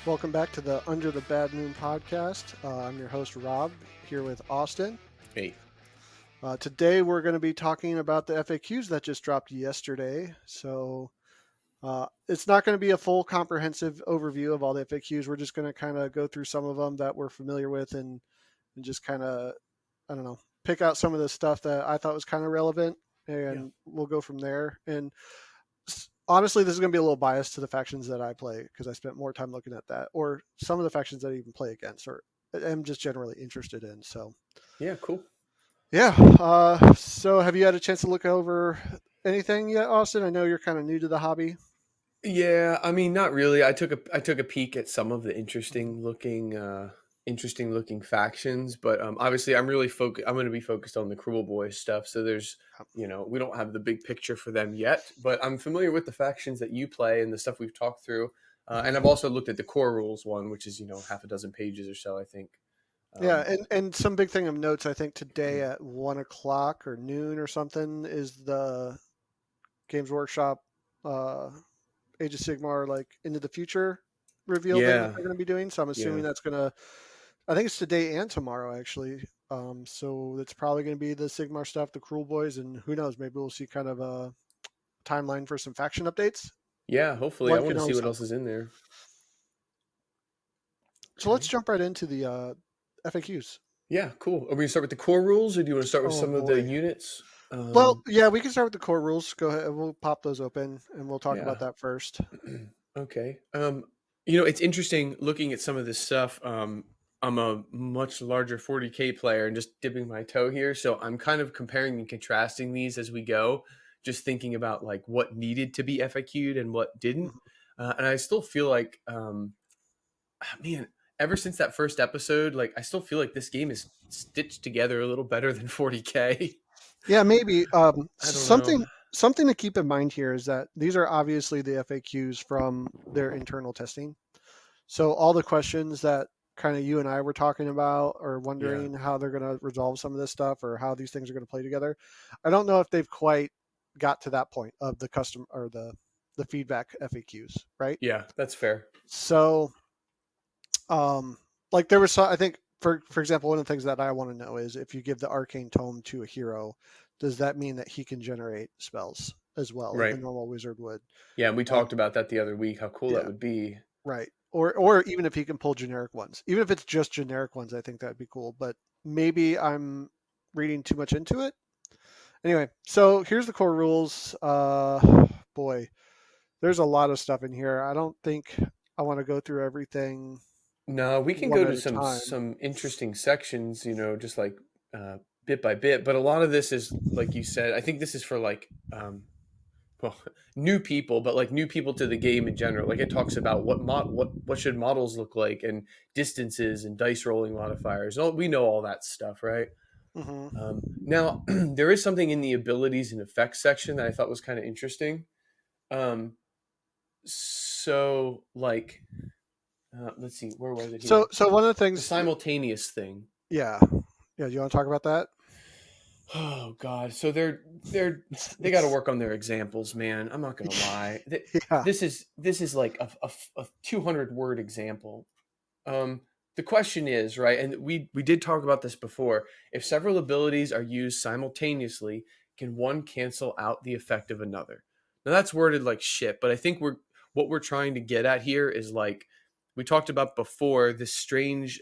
Welcome back to the Under the Bad Moon podcast. I'm your host, Rob, here with Austin. Hey. Today we're going to be talking about the FAQs that just dropped yesterday. So it's not going to be a full comprehensive overview of all the FAQs. We're just going to kind of go through some of them that we're familiar with and just kind of, I don't know, pick out some of the stuff that I thought was kind of relevant, and we'll go from there. And honestly, this is going to be a little biased to the factions that I play because I spent more time looking at that, or some of the factions that I even play against, or am just generally interested in. So, Yeah, cool. yeah. So, have you had a chance to look over anything yet, Austin? I know you're kind of new to the hobby. Yeah, I mean, not really. I took a peek at some of the interesting looking factions, but obviously, I'm really focused. I'm going to be focused on the Cruel Boys stuff. So there's, we don't have the big picture for them yet, but I'm familiar with the factions that you play and the stuff we've talked through. And I've also looked at the core rules one, which is half a dozen pages or so, I think. Yeah, Um, and some big thing of notes. I think today at 1 o'clock or noon or something is the Games Workshop Age of Sigmar like into the future reveal thing that yeah, they're going to be doing. So I'm assuming yeah. that's going to. I think it's today and tomorrow actually. So it's probably going to be the Sigmar stuff, the Cruel Boys, and who knows? Maybe we'll see kind of a timeline for some faction updates. Yeah, hopefully. I One want can to see always what hope. else is in there. So let's Okay. jump right into the FAQs. Yeah, cool. Are we going to start with the core rules, or do you want to start with Oh some of the boy. units? Well, yeah, we can start with the core rules. Go ahead. We'll pop those open and we'll talk about Yeah. that first. Okay. It's interesting looking at some of this stuff. I'm a much larger 40K player and just dipping my toe here, so I'm kind of comparing and contrasting these as we go, just thinking about like what needed to be FAQ'd and what didn't. Mhm. And I still feel like, man, ever since that first episode, like I still feel like this game is stitched together a little better than 40K. Yeah, maybe. I don't know. Something to keep in mind here is that these are obviously the FAQs from their internal testing. So all the questions that kind of you and I were talking about or Yeah. wondering how they're going to resolve some of this stuff or how these things are going to play together, I don't know if they've quite got to that point of the custom or the feedback FAQs, right? Yeah, that's fair. So, um, like there was, I think for example, one of the things that I want to know is if you give the arcane tome to a hero, does that mean that he can generate spells as well, like a Right. normal wizard would? Yeah, and we Um, talked about that the other week, how cool that yeah, would be. right. Or even if he can pull generic ones, even if it's just generic ones, I think that'd be cool. But maybe I'm reading too much into it. Anyway, so here's the core rules. Boy, there's a lot of stuff in here. I don't think I want to go through everything No, we can one go at to a some time. some interesting sections, just like uh, bit by bit. But a lot of this is, like you said, I think this is for like, well, new people, but like new people to the game in general. Like it talks about what should models look like and distances and dice rolling modifiers. We know all that stuff, right? Hmm. Now, there is something in the abilities and effects section that I thought was kind of interesting. Um, so like, let's see, where was it So here? so one of the The things, simultaneous thing. yeah, yeah. Do you want to talk about that? Oh God! So they're they got to It's work on their examples, man. I'm not gonna lie. yeah. This is like a 200 word example. Um, the question is, right, and we did talk about this before. If several abilities are used simultaneously, can one cancel out the effect of another? Now that's worded like shit, but I think what we're trying to get at here is like we talked about before, this strange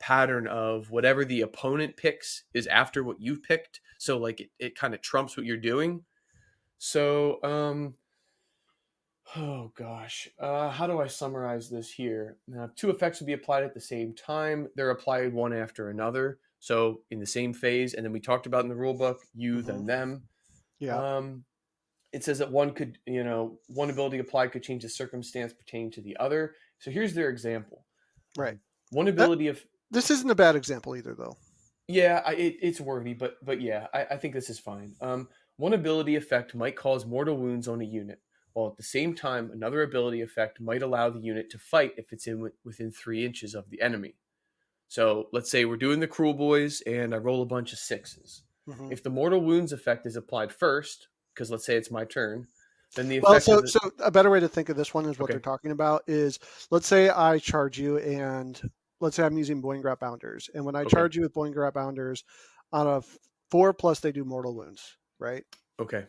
pattern of whatever the opponent picks is after what you've picked. So like it kind of trumps what you're doing. So oh gosh, how do I summarize this here? Now, two effects would be applied at the same time. They're applied one after another, so in the same phase. And then we talked about in the rule book, you Hmm. then them. Yeah. Um, it says that one could, one ability applied could change the circumstance pertaining to the other. So here's their example. Right. One That ability of this isn't a bad example either, though. Yeah, it's wordy, but yeah, I think this is fine. One ability effect might cause mortal wounds on a unit, while at the same time, another ability effect might allow the unit to fight if it's within 3 inches of the enemy. So let's say we're doing the Cruel Boys, and I roll a bunch of sixes. Hmm. If the mortal wounds effect is applied first, because let's say it's my turn, Then the Well, effect so of it. so a better way to think of this one is what they're Okay. talking about is, let's say I charge you, and let's say I'm using Boeing Grap Bounders, and when I Okay. charge you with Boeing Grap Bounders on a 4+, they do mortal wounds, right? Okay.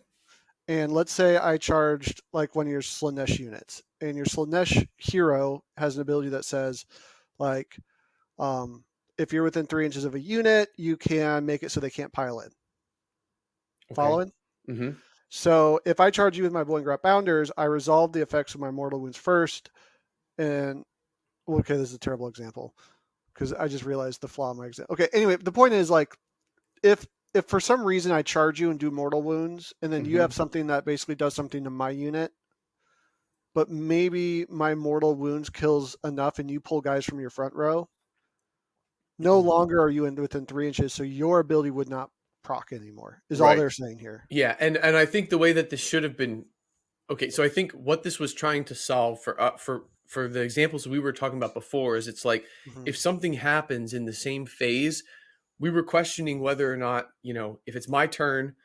And let's say I charged like one of your Slanesh units, and your Slanesh hero has an ability that says like, um, if you're within 3 inches of a unit, you can make it so they can't pile in. Okay. Following? Mm-hmm. So if I charge you with my Boiling Grap Bounders, I resolve the effects of my mortal wounds first. And okay, this is a terrible example because I just realized the flaw in my example. Okay, anyway, the point is like, if if for some reason I charge you and do mortal wounds, and then you Mm-hmm. have something that basically does something to my unit, but maybe my mortal wounds kills enough, and you pull guys from your front row, no longer are you in within 3 inches, so your ability would not proc anymore. Is all Right. they're saying here. Yeah, and I think the way that this should have been. Okay, so I think what this was trying to solve for the examples we were talking about before is it's like Mm-hmm. if something happens in the same phase, we were questioning whether or not, if it's my turn,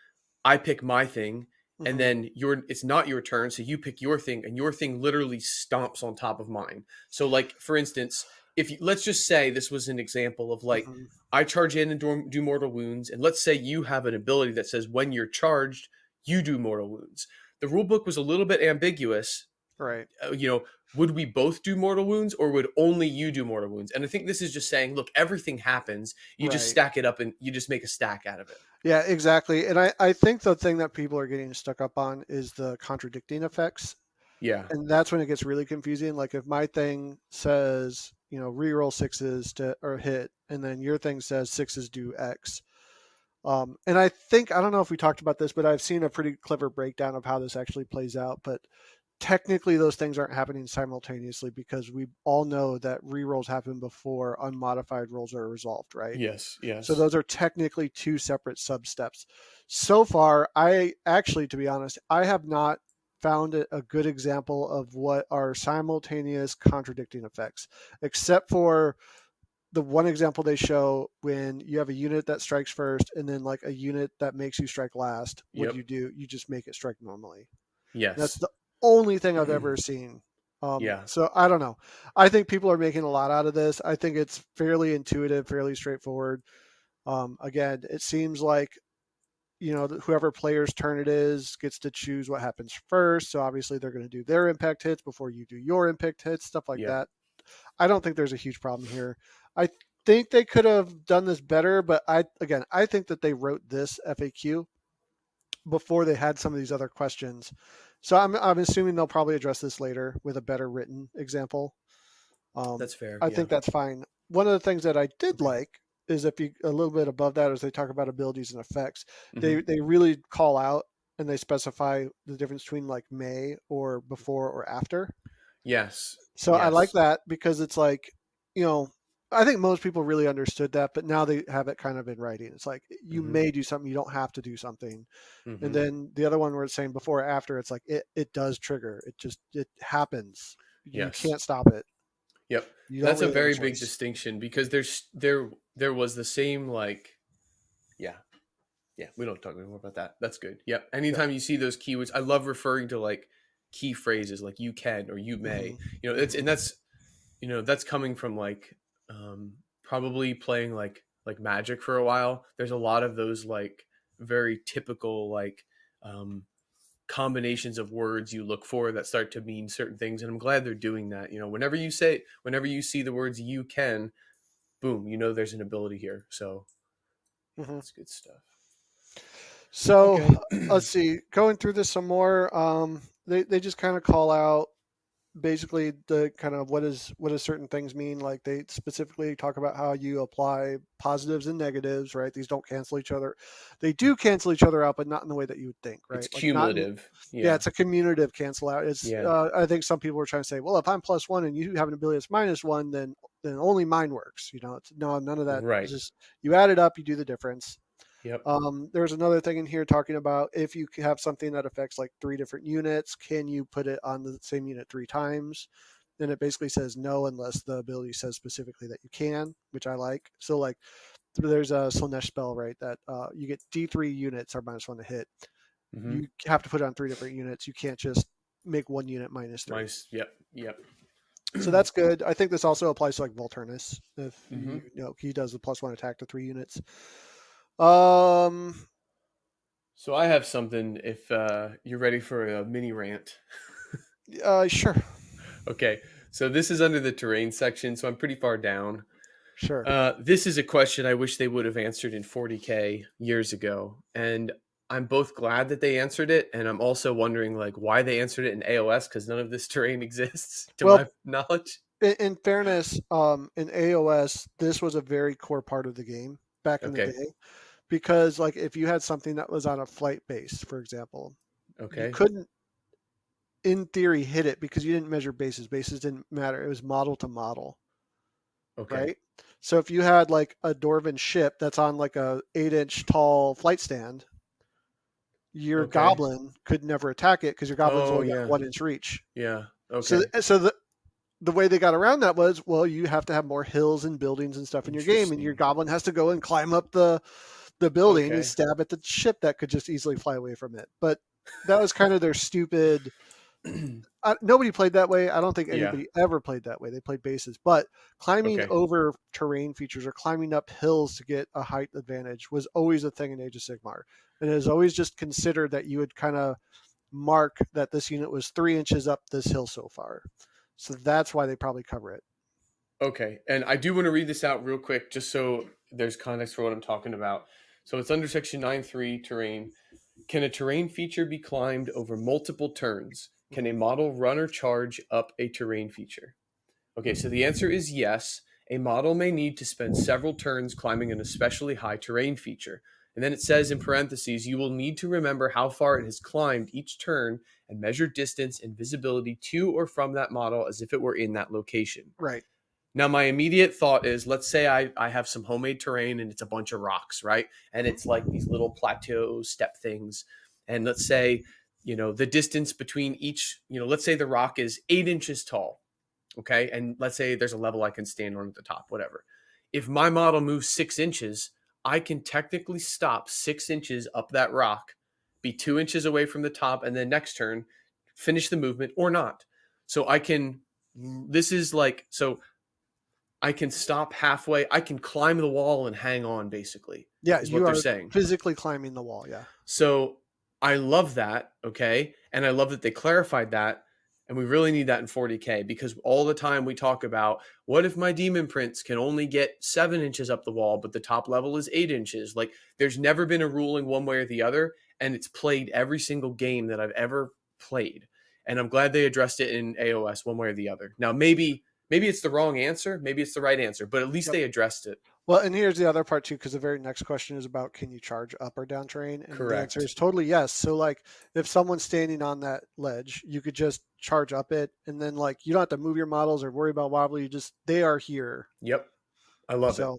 I pick my thing, and Mm-hmm. then it's not your turn, so you pick your thing, and your thing literally stomps on top of mine. So, like for instance, if you, let's just say this was an example of like Mm-hmm. I charge in and do mortal wounds, and let's say you have an ability that says when you're charged, you do mortal wounds. The rule book was a little bit ambiguous. Right. uh, you know, would we both do mortal wounds or would only you do mortal wounds? And I think this is just saying, look, everything happens. You just Right. stack it up and you just make a stack out of it. Yeah, exactly. And I think the thing that people are getting stuck up on is the contradicting effects. Yeah. And that's when it gets really confusing. Like if my thing says, reroll sixes to or hit, and then your thing says sixes do X. And I think, I don't know if we talked about this, but I've seen a pretty clever breakdown of how this actually plays out. But technically, those things aren't happening simultaneously because we all know that rerolls happen before unmodified rolls are resolved, right? Yes. So Yes. those are technically two separate sub steps. So far, I actually, to be honest, I have not found a good example of what are simultaneous contradicting effects, except for the one example they show when you have a unit that strikes first and then like a unit that makes you strike last. What do? Yep. You just make it strike normally. That's Yes. the only thing I've ever seen. Yeah. So I don't know. I think people are making a lot out of this. I think it's fairly intuitive, fairly straightforward. Again, it seems like whoever player's turn it is gets to choose what happens first. So obviously they're going to do their impact hits before you do your impact hits, stuff like Yep. that. I don't think there's a huge problem here. I think they could have done this better, but I think that they wrote this FAQ before they had some of these other questions. So I'm assuming they'll probably address this later with a better written example. Um, That's fair. I Yeah. think that's fine. One of the things that I did Okay. like is if you a little bit above that as they talk about abilities and effects, Hmm. they really call out and they specify the difference between like may or before or after. Yes. So I like Yes. that because it's like, you know, I think most people really understood that, but now they have it kind of in writing. It's like you Hmm. may do something, you don't have to do something. And Hmm. then the other one where it's saying before or after, it's like it does trigger. It happens. You Yes. can't stop it. Yep. You don't That's a really have a very big choice. distinction because there was the same like yeah. Yeah, we don't talk anymore about that. That's good. Yep. Yeah. Anytime you see those keywords, I love referring to like key phrases like you can or you Hmm. may. It's Hmm. and that's coming from like probably playing like Magic for a while. There's a lot of those like very typical like um combinations of words you look for that start to mean certain things, and I'm glad they're doing that. Whenever you see the words you can, boom, there's an ability here. So Hmm. that's good stuff. So Okay. let's see. Going through this some more, they just kind of call out basically the kind of what does certain things mean. Like they specifically talk about how you apply positives and negatives, right? These don't cancel each other. They do cancel each other out, but not in the way that you would think, It's right? Like not in, cumulative. yeah, Yeah. it's a commutative cancel out. It's Yeah. I think some people are trying to say, well, if I'm +1 and you have an ability that's -1, then only mine works. It's no, none of that. It's Right. just you add it up, you do the difference. Yep. There's another thing in here talking about if you have something that affects like 3 different units, can you put it on the same unit 3 times? And it basically says no unless the ability says specifically that you can, which I like. So like there's a Slanesh spell, right? That you get D3 units are -1 to hit. Mm-hmm. You have to put it on 3 different units. You can't just make one unit -3. Nice. Yep. Yep. So that's good. I think this also applies to like Volturnus. If Mm-hmm. you know, he does the +1 attack to 3 units. Um, So I have something. If you're ready for a mini rant. sure, Okay. So this is under the terrain section, so I'm pretty far down. sure. This is a question I wish they would have answered in 40K years ago, and I'm both glad that they answered it, and I'm also wondering like why they answered it in AoS because none of this terrain exists to my Well, knowledge. in fairness, in AoS, this was a very core part of the game back in the Okay. day because, like, if you had something that was on a flight base, for example, you Okay. couldn't, in theory, hit it because you didn't measure bases. Bases didn't matter. It was model to model, Okay. right? So if you had like a Dwarven ship that's on like a 8-inch tall flight stand, your Okay. goblin could never attack it because your goblin's Oh only got yeah. 1-inch reach. Yeah. So, Okay. so the way they got around that was, well, you have to have more hills and buildings and stuff in your game, and your Interesting. goblin has to go and climb up the building and Okay. stab at the ship that could just easily fly away from it. But that was kind of their stupid. Nobody played that way. I don't think Yeah. anybody ever played that way. They played bases, but climbing Okay. over terrain features or climbing up hills to get a height advantage was always a thing in Age of Sigmar, and it was always just considered that you would kind of mark that this unit was 3 inches up this hill so far. So that's why they probably cover it. Okay. And I do want to read this out real quick just so there's context for what I'm talking about. So it's under section 9.3 terrain. Can a terrain feature be climbed over multiple turns? Can a Mhm. model run or charge up a terrain feature? Okay, so the answer is yes. A model may need to spend several turns climbing an especially high terrain feature. And then it says in parentheses, you will need to remember how far it has climbed each turn and measure distance and visibility to or from that model as if it were in that location. Right. Now, my immediate thought is let's say I have some homemade terrain and it's a bunch of rocks, right? And Mhm. it's like these little plateau step things. And let's say, the distance between each, let's say the rock is 8 inches tall. Okay. And let's say there's a level I can stand on at the top, whatever. If my model moves 6 inches, I can technically stop 6 inches up that rock, be 2 inches away from the top, and then next turn finish the movement or not. So this is like, so I can stop halfway. I can climb the wall and hang on, basically, Yeah, is what you they're are saying. physically climbing the wall. Yeah. So I love that. Okay. And I love that they clarified that. And we really need that in 40K because all the time we talk about what if my demon prince can only get 7 inches up the wall, but the top level is 8 inches? Like there's never been a ruling one way or the other. And it's played every single game that I've ever played. And I'm glad they addressed it in AoS one way or the other. Now, maybe it's the wrong answer. Maybe it's the right answer, but at least Yep. they addressed it. Well, and here's the other part too, because the very next question is about can you charge up or down terrain, and the answer Correct. is totally yes. So like, if someone's standing on that ledge, you could just charge up it, and then like you don't have to move your models or worry about wobbly. You just they are here. Yep. I love it. So,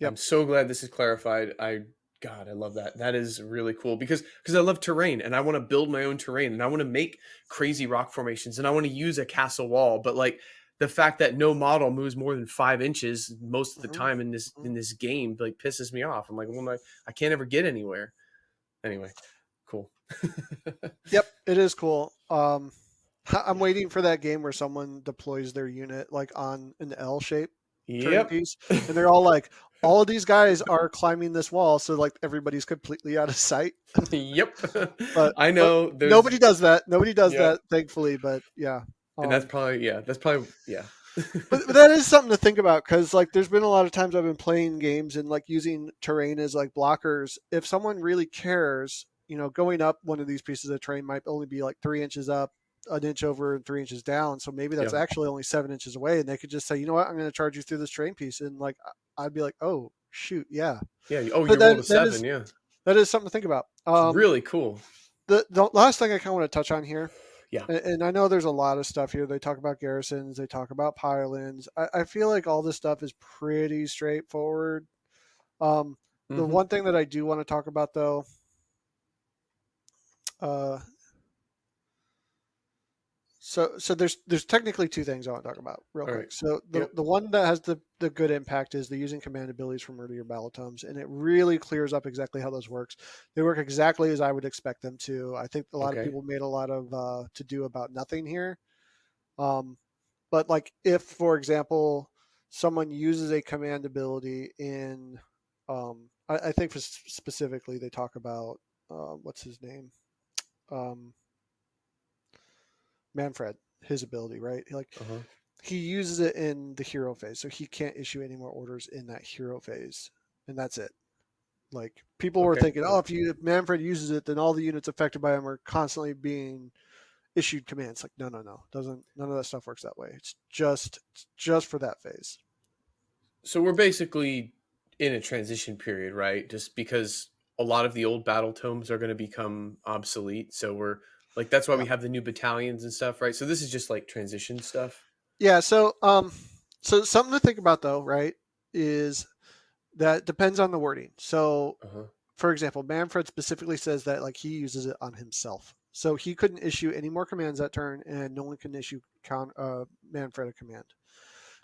yep. I'm so glad this is clarified. God, I love that. That is really cool because I love terrain and I want to build my own terrain and I want to make crazy rock formations and I want to use a castle wall. But like the fact that no model moves more than 5 inches most of the Hmm. time in this Hmm. in this game like pisses me off. I'm like, well, I can't ever get anywhere. Anyway, cool. Yep, it is cool. I'm waiting for that game where someone deploys their unit like on an L shape terrain Yep. piece, and they're all like, all of these guys are climbing this wall, so like everybody's completely out of sight. Yep. But I know there's nobody does that. Nobody does yep. that, thankfully. But yeah. And that's Um, probably that's probably yeah. but that is something to think about because like there's been a lot of times I've been playing games and like using terrain as like blockers. If someone really cares, going up one of these pieces of terrain might only be like 3 inches up, an inch over, and 3 inches down. So maybe that's Yeah. actually only 7 inches away, and they could just say, you know what, I'm going to charge you through this terrain piece, and like I'd be like, oh shoot, yeah. Yeah. Oh, But you're rolled a seven. Yeah. that is something to think about. It's really cool. The last thing I kind of want to touch on here, Yeah. and I know there's a lot of stuff here. They talk about garrisons, they talk about pylons. I feel like all this stuff is pretty straightforward. Um, the Mm-hmm. one thing that I do want to talk about, though, uh, So there's technically two things I want to talk about real All right. quick. So Yep. the one that has the good impact is the using command abilities from earlier battle tomes, and it really clears up exactly how those works. They work exactly as I would expect them to. I think a lot of Okay. people made a lot of to do about nothing here. Um, but like if, for example, someone uses a command ability in, I think for specifically they talk about what's his name, um, Manfred, his ability, right? Like Uh-huh. he uses it in the hero phase, so he can't issue any more orders in that hero phase, and that's it. Like people were Okay. thinking, oh, if Manfred uses it, then all the units affected by him are constantly being issued commands. Like no, doesn't none of that stuff works that way. It's just for that phase. So we're basically in a transition period, right? Just because a lot of the old battle tomes are going to become obsolete. So we're like, that's why Yeah, we have the new battalions and stuff, right? So this is just like transition stuff. yeah. So something to think about though, right? Is that depends on the wording. So Uh-huh. for example, Manfred specifically says that like he uses it on himself. So he couldn't issue any more commands that turn, and no one can issue Manfred a command.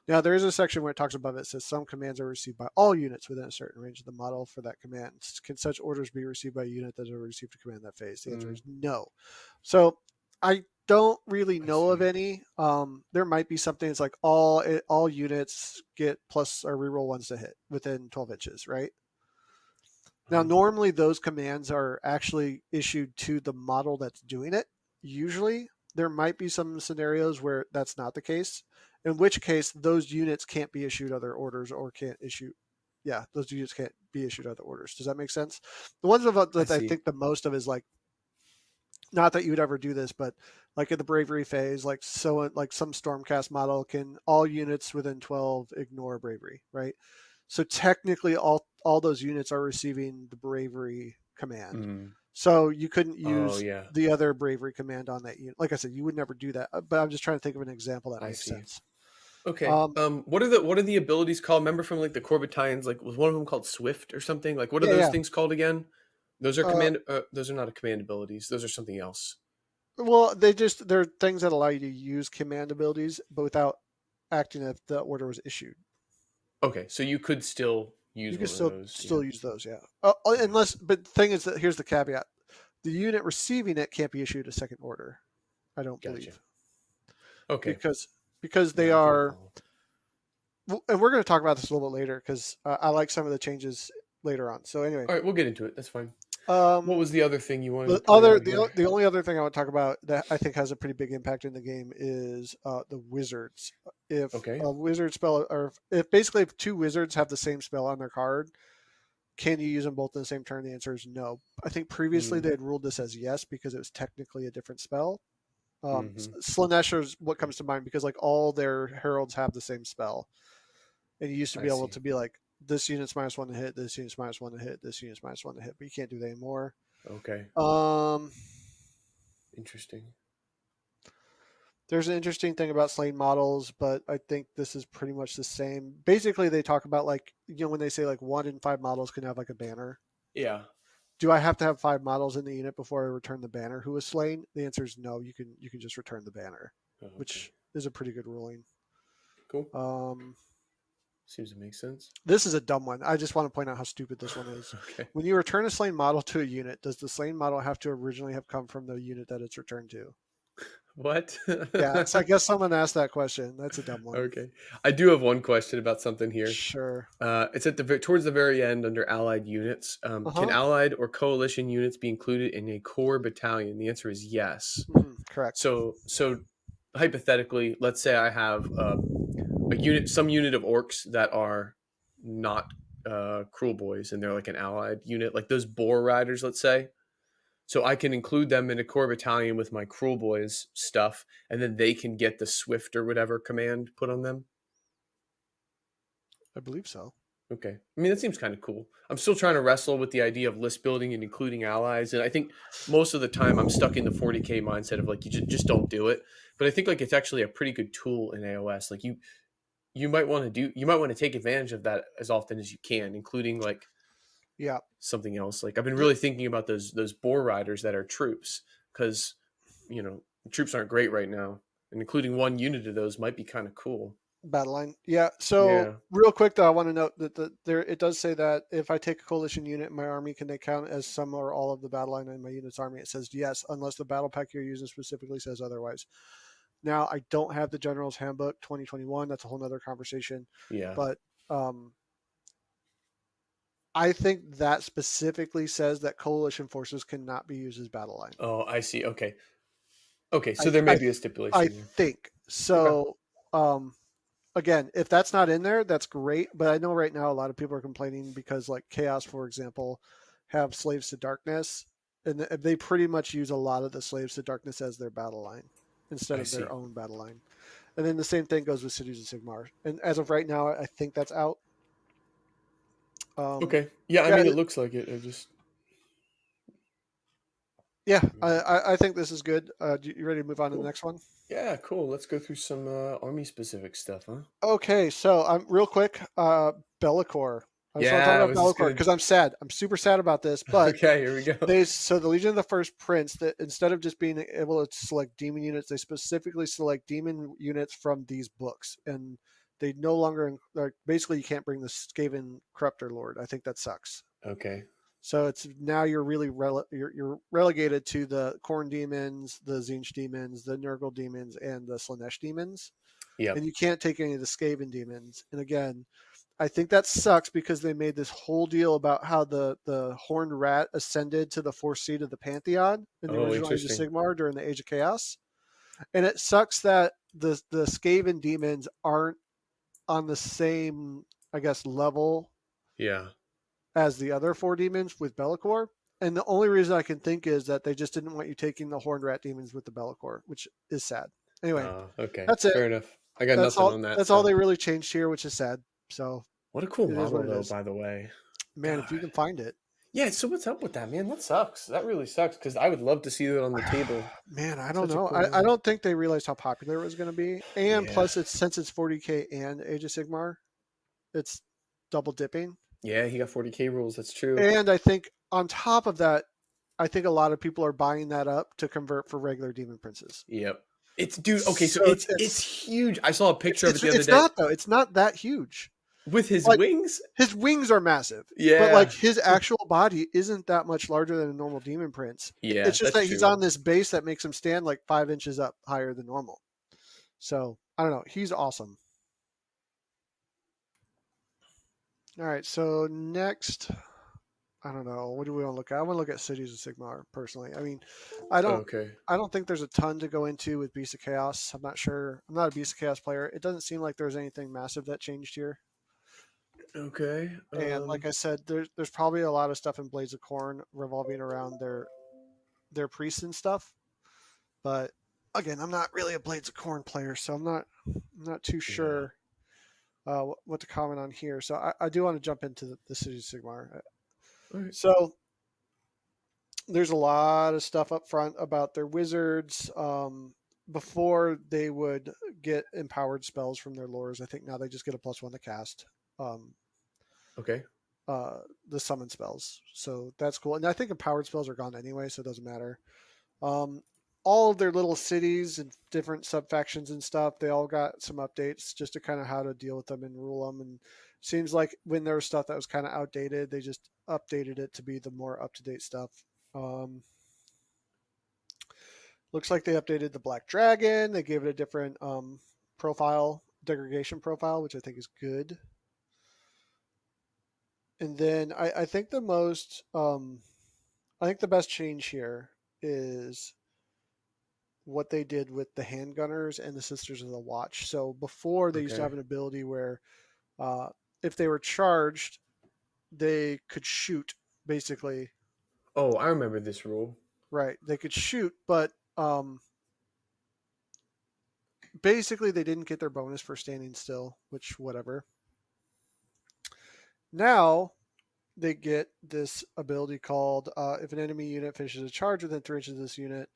Now there is a section where it talks about it. It says some commands are received by all units within a certain range of the model for that command. Can such orders be received by a unit that has received a command that phase? The answer Mm, is no. So I don't really I know of see. any. There might be something that's like all units get plus or reroll ones to hit within 12 inches, right? Now, Uh-huh. normally those commands are actually issued to the model that's doing it. Usually, there might be some scenarios where that's not the case, in which case those units can't be issued other orders or can't issue. Yeah, those units can't be issued other orders. Does that make sense? The ones I that I see. think the most of is like not that you would ever do this, but like in the bravery phase, like some stormcast model can all units within 12 ignore bravery, right? So technically all those units are receiving the bravery command. Mm. So you couldn't Oh, use yeah. the other bravery command on that unit. Like I said, you would never do that. But I'm just trying to think of an example that I makes see. sense. Okay. Um, What are the abilities called? Remember from like the core battalions, like was one of them called Swift or something? Like what are yeah, those yeah. things called again? Those are Uh, command those are not a command abilities. Those are something else. well, they're things that allow you to use command abilities, but without acting if the order was issued. Okay, so you could still You use can one of still those. Yeah. still use those, yeah. Okay. Unless, but the thing is that here's the caveat: the unit receiving it can't be issued a second order. I don't Gotcha. believe Okay. because they Yeah, I can are, follow. and we're going to talk about this a little bit later because I like some of the changes later on. So anyway, All right, we'll get into it. That's fine. What um, was the other thing you wanted to the point out the here? the only other thing I want to talk about that I think has a pretty big impact in the game is the wizards. If Okay. a wizard spell, or if basically if two wizards have the same spell on their card, can you use them both in the same turn? The answer is no. I think previously Mm, they had ruled this as yes because it was technically a different spell. mm-hmm. Slanesh is what comes to mind because like all their heralds have the same spell, and you used to I be able see. to be like this unit's minus one to hit, this unit's minus one to hit, this unit's minus one to hit, but you can't do that anymore. Okay. Um, Interesting. there's an interesting thing about slain models, but I think this is pretty much the same. Basically, they talk about like when they say like 1 in 5 models can have like a banner. Yeah. Do I have to have 5 models in the unit before I return the banner who was slain? The answer is no. You can just return the banner, Oh, okay. which is a pretty good ruling. Cool. Um, Seems to make sense. this is a dumb one. I just want to point out how stupid this one is. Okay. When you return a slain model to a unit, does the slain model have to originally have come from the unit that it's returned to? What? Yeah, so I guess someone asked that question. That's a dumb one. Okay. I do have one question about something here. Sure. It's at towards the very end under allied units. Uh Can huh. allied or coalition units be included in a core battalion? The answer is yes. Correct. So hypothetically, let's say I have some unit of orcs that are not cruel boys, and they're like an allied unit, like those boar riders, let's say. So I can include them in a core battalion with my cruel boys stuff, and then they can get the swift or whatever command put on them. I believe so. Okay. I mean, that seems kind of cool. I'm still trying to wrestle with the idea of list building and including allies. And I think most of the time I'm stuck in the 40K mindset of like, you just don't do it. But I think like it's actually a pretty good tool in AoS. Like you might want to take advantage of that as often as you can, including like Yeah. something else. Like I've been The, really thinking about those boar riders that are troops because, you know, troops aren't great right now. and including one unit of those might be kind of cool. Battle line. Yeah. So Yeah, real quick though, I want to note that there it does say that if I take a coalition unit in my army, can they count as some or all of the battle line in my unit's army? It says yes, unless the battle pack you're using specifically says otherwise. Now I don't have the General's Handbook 2021. That's a whole nother conversation. yeah. But I think that specifically says that coalition forces cannot be used as battle line. Oh, I see. Okay, okay. So I there may I be a I stipulation there. think Okay. so. Um, Again, if that's not in there, that's great. But I know right now a lot of people are complaining because, like Chaos, for example, have Slaves to Darkness, and they pretty much use a lot of the Slaves to Darkness as their battle line instead I of their see. own battle line. And then the same thing goes with Cities of Sigmar. And as of right now, I think that's out. Um, Okay. Yeah, I yeah, mean, it looks like it. I just. yeah. I think this is good. You ready to move on to the Cool. next one? Yeah, cool. Let's go through some army specific stuff, huh? Okay, so real quick, Be'lakor. I just want to talk Yeah, I about was just Be'lakor gonna. because I'm sad. I'm super sad about this, but Okay, here we go. the Legion of the First Prince, that instead of just being able to select demon units, they specifically select demon units from these books, and they no longer like basically you can't bring the Skaven Corruptor Lord. I think that sucks. Okay. So it's now you're really you're relegated to the Khorne demons, the Tzeentch demons, the Nurgle demons, and the Slanesh demons, and Yep. you can't take any of the Skaven demons. And again, I think that sucks because they made this whole deal about how the horned rat ascended to the fourth seat of the pantheon in the Oh, original Age of interesting. Sigmar during the Age of Chaos, and it sucks that the Skaven demons aren't on the same, I guess, level Yeah. as the other four demons with Be'lakor. And the only reason I can think is that they just didn't want you taking the horned rat demons with the Be'lakor, which is sad. Anyway, Okay. that's it. Fair enough. I got That's nothing all. on that. That's all So, they really changed here, which is sad. So what a cool it is what model, it though. is. By the way. Man, if you God. can find it. Yeah. So what's up with that, man? That sucks. That really sucks because I would love to see that on the table. Man, I don't Such a know. cool I model. don't think they realized how popular it was going to be. And Yeah. plus, it's since it's 40K and Age of Sigmar, it's double dipping. Yeah. He got 40K rules. That's true. And I think on top of that, I think a lot of people are buying that up to convert for regular Demon Princes. Yep. It's dude. Okay. So So it's huge. I saw a it's picture of it it's the other it's day not though. It's not that huge. with his Like wings. his wings are massive, but like Yeah. his actual body isn't that much larger than a normal Demon Prince. Yeah. It's just That's that he's true. on this base that makes him stand like 5 inches up higher than normal. So I don't know. He's awesome. All right. So next, I don't know. What do we want to look at? I want to look at Cities of Sigmar personally. I mean, I don't. Okay. I don't think there's a ton to go into with Beast of Chaos. I'm not sure. I'm not a Beast of Chaos player. It doesn't seem like there's anything massive that changed here. Okay. And like I said, there's probably a lot of stuff in Blades of Corn revolving around their priests and stuff. But again, I'm not really a Blades of Corn player, so I'm not too Yeah. sure what to comment on here. So I do want to jump into the Cities of Sigmar. All right. So there's a lot of stuff up front about their wizards. Before they would get empowered spells from their lores, I think now they just get a +1 to cast um, Okay. the summon spells. So that's cool. And I think empowered spells are gone anyway, so it doesn't matter. Um, all of their little cities and different sub factions and stuff, they all got some updates just to kind of how to deal with them and rule them. And seems like when there was stuff that was kind of outdated, they just updated it to be the more up to date stuff. Um, Looks like they updated the Black Dragon. They gave it a different profile, degradation profile, which I think is good. And then I think I think the best change here is what they did with the handgunners and the Sisters of the Watch. So before they used to Okay. have an ability where uh, if they were charged, they could shoot basically. Oh, I remember this rule. Right, they could shoot, but basically they didn't get their bonus for standing still, which whatever. Now they get this ability called if an enemy unit finishes a charge within 3 inches of this unit,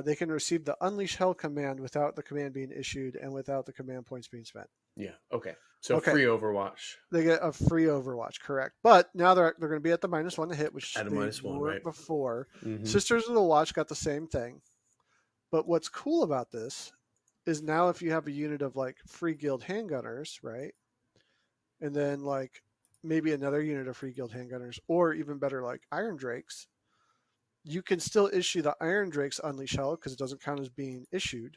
they can receive the Unleash Hell command without the command being issued and without the command points being spent. Yeah. Okay. So Okay, free Overwatch they get a free Overwatch, correct? But now they're going to be at the -1 to hit, which at a they -1, weren't right? before. Mm-hmm. Sisters of the Watch got the same thing. But what's cool about this is now if you have a unit of like free guild handgunners, right, and then like maybe another unit of free guild handgunners, or even better, like Iron Drakes, you can still issue the Iron Drakes Unleash Hell because it doesn't count as being issued.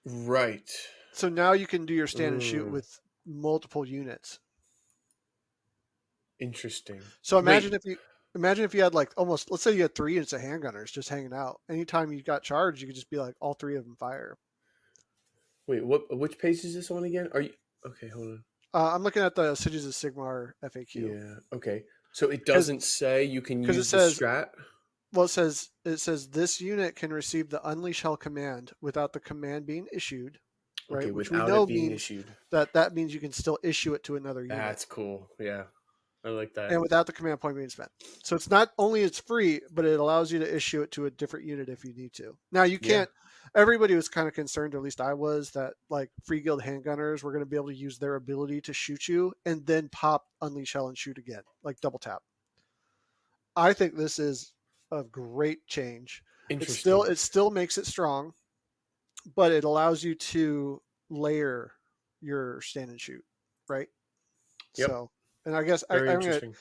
Right. So now you can do your stand and shoot Mm, with multiple units. interesting. So Wait, imagine if you had like almost, let's say you had 3 units of handgunners just hanging out. Anytime you got charged, you could just be like all 3 of them fire. wait. What? Which page is this on again? Are you okay? Hold on. I'm looking at the Cities of Sigmar FAQ Yeah. Okay. So it because doesn't say you can it use the says, strat. well, it says this unit can receive the Unleash Hell command without the command being issued, right? Okay, Which we without it know being means issued. that means you can still issue it to another unit, That's cool. Yeah, I like that. and without the command point being spent. So it's not only it's free, but it allows you to issue it to a different unit if you need to. Now you Yeah. can't. Everybody was kind of concerned, or at least I was, that like free guild handgunners were going to be able to use their ability to shoot you and then pop Unleash Hell and shoot again, like double tap. I think this is a great change. Interesting. It still makes it strong, but it allows you to layer your stand and shoot, right? Yep. So, and I guess Very I'm interesting.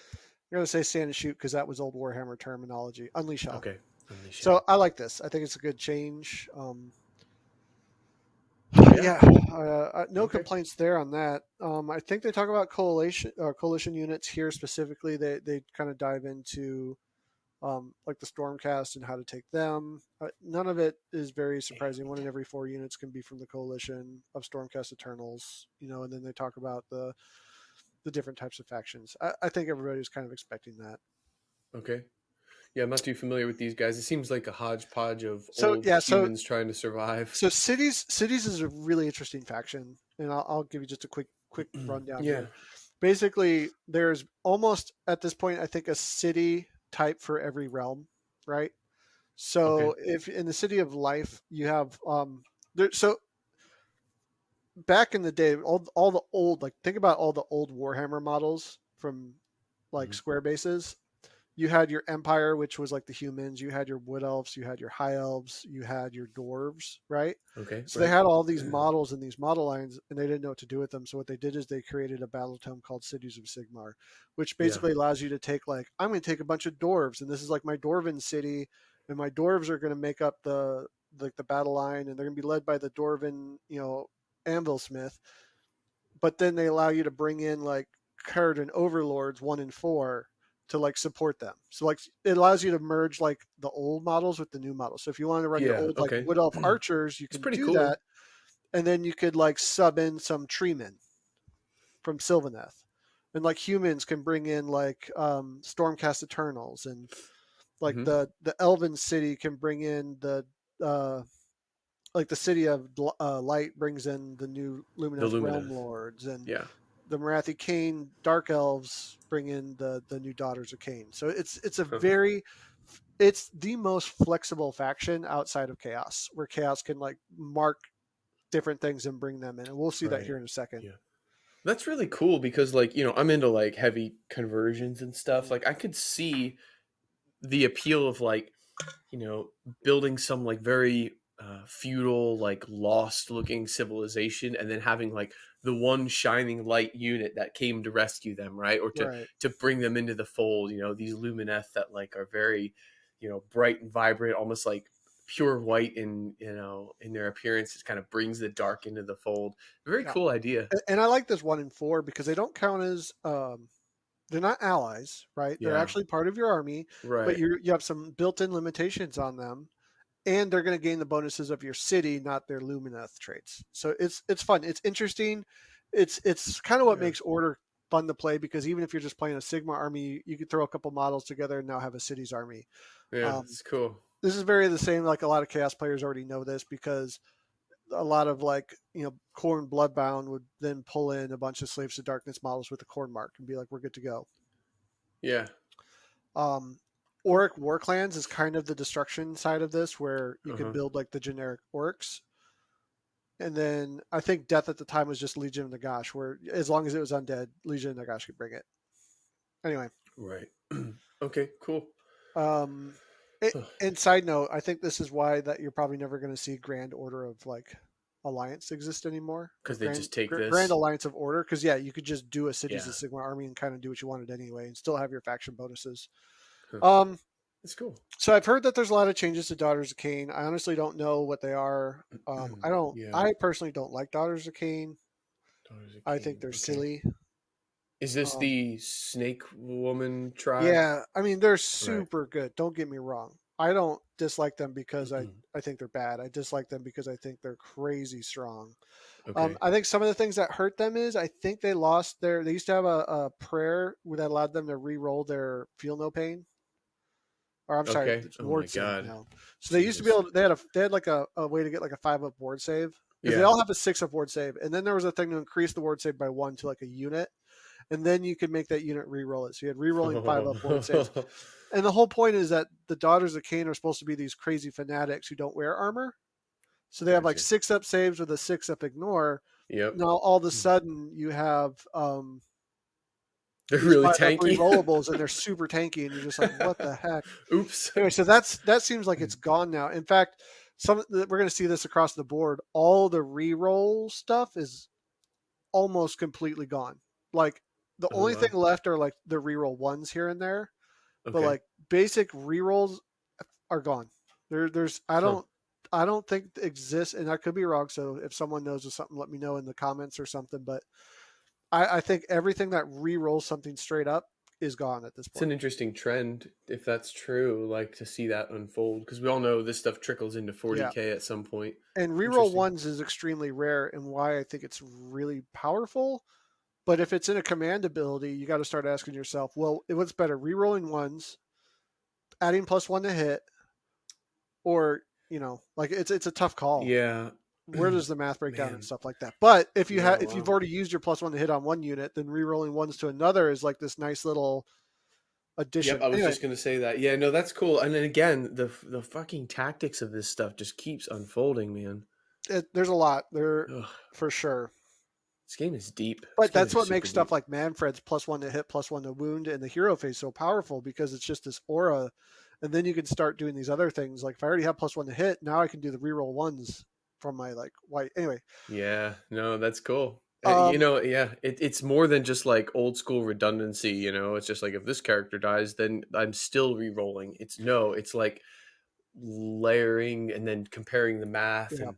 gonna say stand and shoot because that was old Warhammer terminology. Unleash Hell. Okay. Unleash So hell. I like this. I think it's a good change. Yeah. Yeah, Cool. no Okay. complaints there on that. I think they talk about coalition units here specifically. They kind of dive into like the Stormcast and how to take them. None of it is very surprising. 1 in every 4 units can be from the coalition of Stormcast Eternals, and then they talk about the different types of factions. I think everybody was kind of expecting that. Okay. Yeah, I'm not too familiar with these guys. It seems like a hodgepodge of So old yeah, so humans trying to survive. so cities is a really interesting faction, and I'll give you just a quick rundown Yeah. here. Basically, there's almost at this point, I think, a city type for every realm, right? Okay. So if in the City of Life you have there, so back in the day, all the old, like, think about all the old Warhammer models from like Mhm. square bases. You had your empire, which was like the humans, you had your wood elves, you had your high elves, you had your dwarves, right? Okay. So they Right. had all these models and these model lines, and they didn't know what to do with them. So what they did is they created a battle tome called Cities of Sigmar, which Yeah. basically allows you to take, like, I'm going to take a bunch of dwarves, and this is like my dwarven city, and my dwarves are going to make up the battle line, and they're going to be led by the dwarven, anvil smith. But then they allow you to bring in like Kurgan overlords 1 and 4 to like support them. So like it allows you to merge like the old models with the new models. So if you want to run your Yeah. old like Okay. wood elf archers, you It's can pretty do cool. that, and then you could like sub in some treemen from Sylvaneth, and like humans can bring in like Stormcast Eternals, and like Hmm. the Elven city can bring in uh, like the city of light brings in the new The Lumineth realm Lumineth. lords, and Yeah. the Marathi Kane dark elves bring in the new daughters of Cain. So Huh. it's the most flexible faction outside of Chaos, where Chaos can like mark different things and bring them in, and we'll see that Right. here in a second. Yeah. That's really cool because, like, I'm into like heavy conversions and stuff. Mhm. Like, I could see the appeal of, like, you know, building some like very feudal, like lost looking civilization, and then having like the one shining light unit that came to rescue them, right? Or to Right. bring them into the fold. These Lumineth that like are very, bright and vibrant, almost like pure white in their appearance. It kind of brings the dark into the fold. Very Yeah. cool idea. And I like this 1 and 4 because they don't count as they're not allies, right? They're Yeah. actually part of your army, but Right. you have some built-in limitations on them, and they're going to gain the bonuses of your city, not their Lumineth traits. So it's fun. It's interesting. It's kind of what Yeah. makes Order fun to play, because even if you're just playing a Sigma army, you could throw a couple models together and now have a city's army. Yeah. Um, It's cool. this is very the same. Like, a lot of Chaos players already know this, because a lot of, like, Khorne Bloodbound would then pull in a bunch of Slaves to Darkness models with the Khorne mark and be like, we're good to go. Yeah. Um, Auric War Clans is kind of the destruction side of this, where you Uh can huh. build like the generic orcs. And then I think Death at the time was just Legion of Nagash, where as long as it was undead, Legion of Nagash could bring it. Anyway, Right. Okay. Cool. um, and side note, I think this is why that you're probably never going to see Grand Order of like Alliance exist anymore, or Because they just take Grand this. Alliance of Order, because yeah, you could just do a Cities Yeah. of Sigma army and kind of do what you wanted anyway, and still have your faction bonuses. Huh. Um, That's cool. so I've heard that there's a lot of changes to Daughters of Cain. I honestly don't know what they are. I don't. Yeah. I personally don't like Daughters of Cain. Daughters of I think Cain. they're Okay. silly. Is this Um, the Snake Woman tribe? yeah, I mean they're Right. super good. Don't get me wrong. I don't dislike them because I think they're bad. I dislike them because I think they're crazy strong. Okay. I think some of the things that hurt them is I think they lost their. They used to have a prayer that allowed them to re-roll their feel no pain. Or I'm sorry, Okay. it's Oh my ward save God. now. So they used to be Jesus. able. They had like a way to get like a 5-up ward save because they Yeah. all have a 6-up ward save, and then there was a thing to increase the ward save by 1 to like a unit, and then you could make that unit re-roll it. So you had re-rolling 5-up ward saves, and the whole point is that the Daughters of Cain are supposed to be these crazy fanatics who don't wear armor. So they have like Gotcha. 6-up saves with a 6-up ignore. Yep. Now all of a sudden you have They're these really 5-up tanky. re-rollables and they're super tanky, and you're just like, what the heck? Oops. Anyway, so that seems like it's gone now. In fact, we're going to see this across the board. All the re-roll stuff is almost completely gone. Like the Oh only thing wow. left are like the re-roll ones here and there, but Okay. like basic re-rolls are gone. There's Huh. I don't think it exists, and I could be wrong. So if someone knows of something, let me know in the comments or something. But I think everything that re-rolls something straight up is gone at this It's an point. interesting trend if that's true, like to see that unfold because we all know this stuff trickles into Yeah. 40K at some point. And reroll Interesting. ones is extremely rare, and why I think it's really powerful. But if it's in a command ability, you got to start asking yourself, well, what's better, rerolling ones, adding +1 to hit, or like it's a tough call. Yeah. Where does the math break down and Man. stuff like that? But Yeah, if you've wow. already used your +1 to hit on one unit, then rerolling ones to another is like this nice little Yep, addition. I was Anyway, just gonna say that. Yeah, no, that's cool. And then again, the fucking tactics of this stuff just keeps unfolding, man. there's a lot there Ugh, for sure. this game is deep. This But game that's is what super makes stuff deep. like Manfred's +1 to hit, +1 to wound, and the hero phase so powerful because it's just this aura. And then you can start doing these other things. Like if I already have +1 to hit, now I can do the reroll ones from my like white. Anyway, Yeah, no, that's cool. um, Yeah, it's more than just like old school redundancy. It's just like if this character dies, then I'm still re-rolling. It's no, it's like layering and then comparing the math yeah. and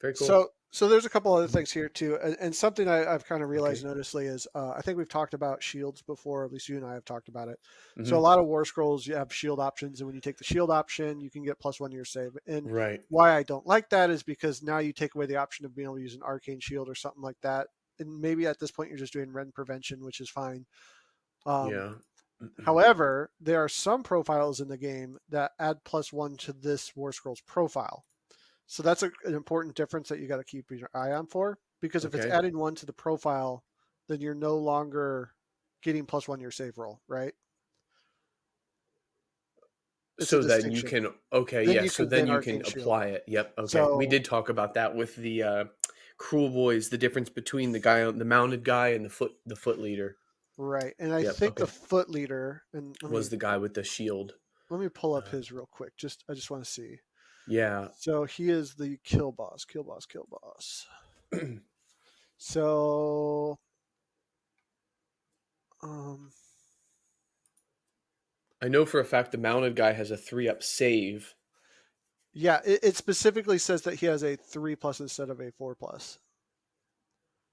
very cool. So there's a couple other Mhm. things here too, and something I've kind of realized Okay. noticeably is I think we've talked about shields before. At least you and I have talked about it. So a Hmm. lot of war scrolls you have shield options, and when you take the shield option, you can get +1 to your save. And Right. why I don't like that is because now you take away the option of being able to use an arcane shield or something like that. And maybe at this point you're just doing rend prevention, which is fine. Um, Yeah. However, there are some profiles in the game that add +1 to this war scroll's profile. So that's an important difference that you got to keep your eye on for, because if it's Okay. adding 1 to the profile, then you're no longer getting +1 to your save roll, right? It's a So then you distinction. can okay, Then yeah, you so could then then you can arcane shield. apply it. Yep, okay. We So did talk about that with the Cruel Boys, the difference between the mounted guy and the foot leader. right, and I Yep, think the okay. foot leader, and Was the guy with the shield. let me pull up Uh, his real quick. I just want to see. yeah. So he is the kill boss, kill boss, kill boss. So um, I know for a fact the mounted guy has a 3-up save. yeah, it specifically says that he has a 3+ instead of a 4+.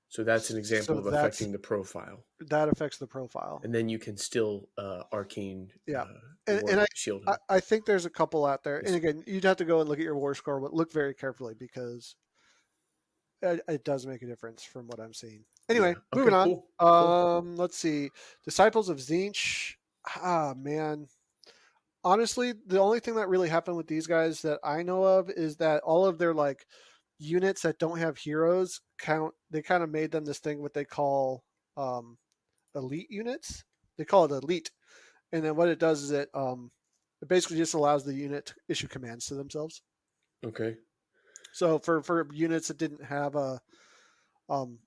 So that's an example So of affecting the profile. that affects the profile. And then you can still arcane Yeah, and or shield him. I think there's a couple out there. And Yes. again, you'd have to go and look at your war score, but look very carefully because it does make a difference from what I'm seeing. Yeah. Anyway, moving Okay, on. cool. Cool. Let's see. Disciples of Zinch. Ah, man. Honestly, the only thing that really happened with these guys that I know of is that all of their like units that don't have heroes count. They kind of made them this thing what they call um, elite units. They call it elite, and then what it does is it basically just allows the unit to issue commands to themselves. Okay. So for units that didn't have a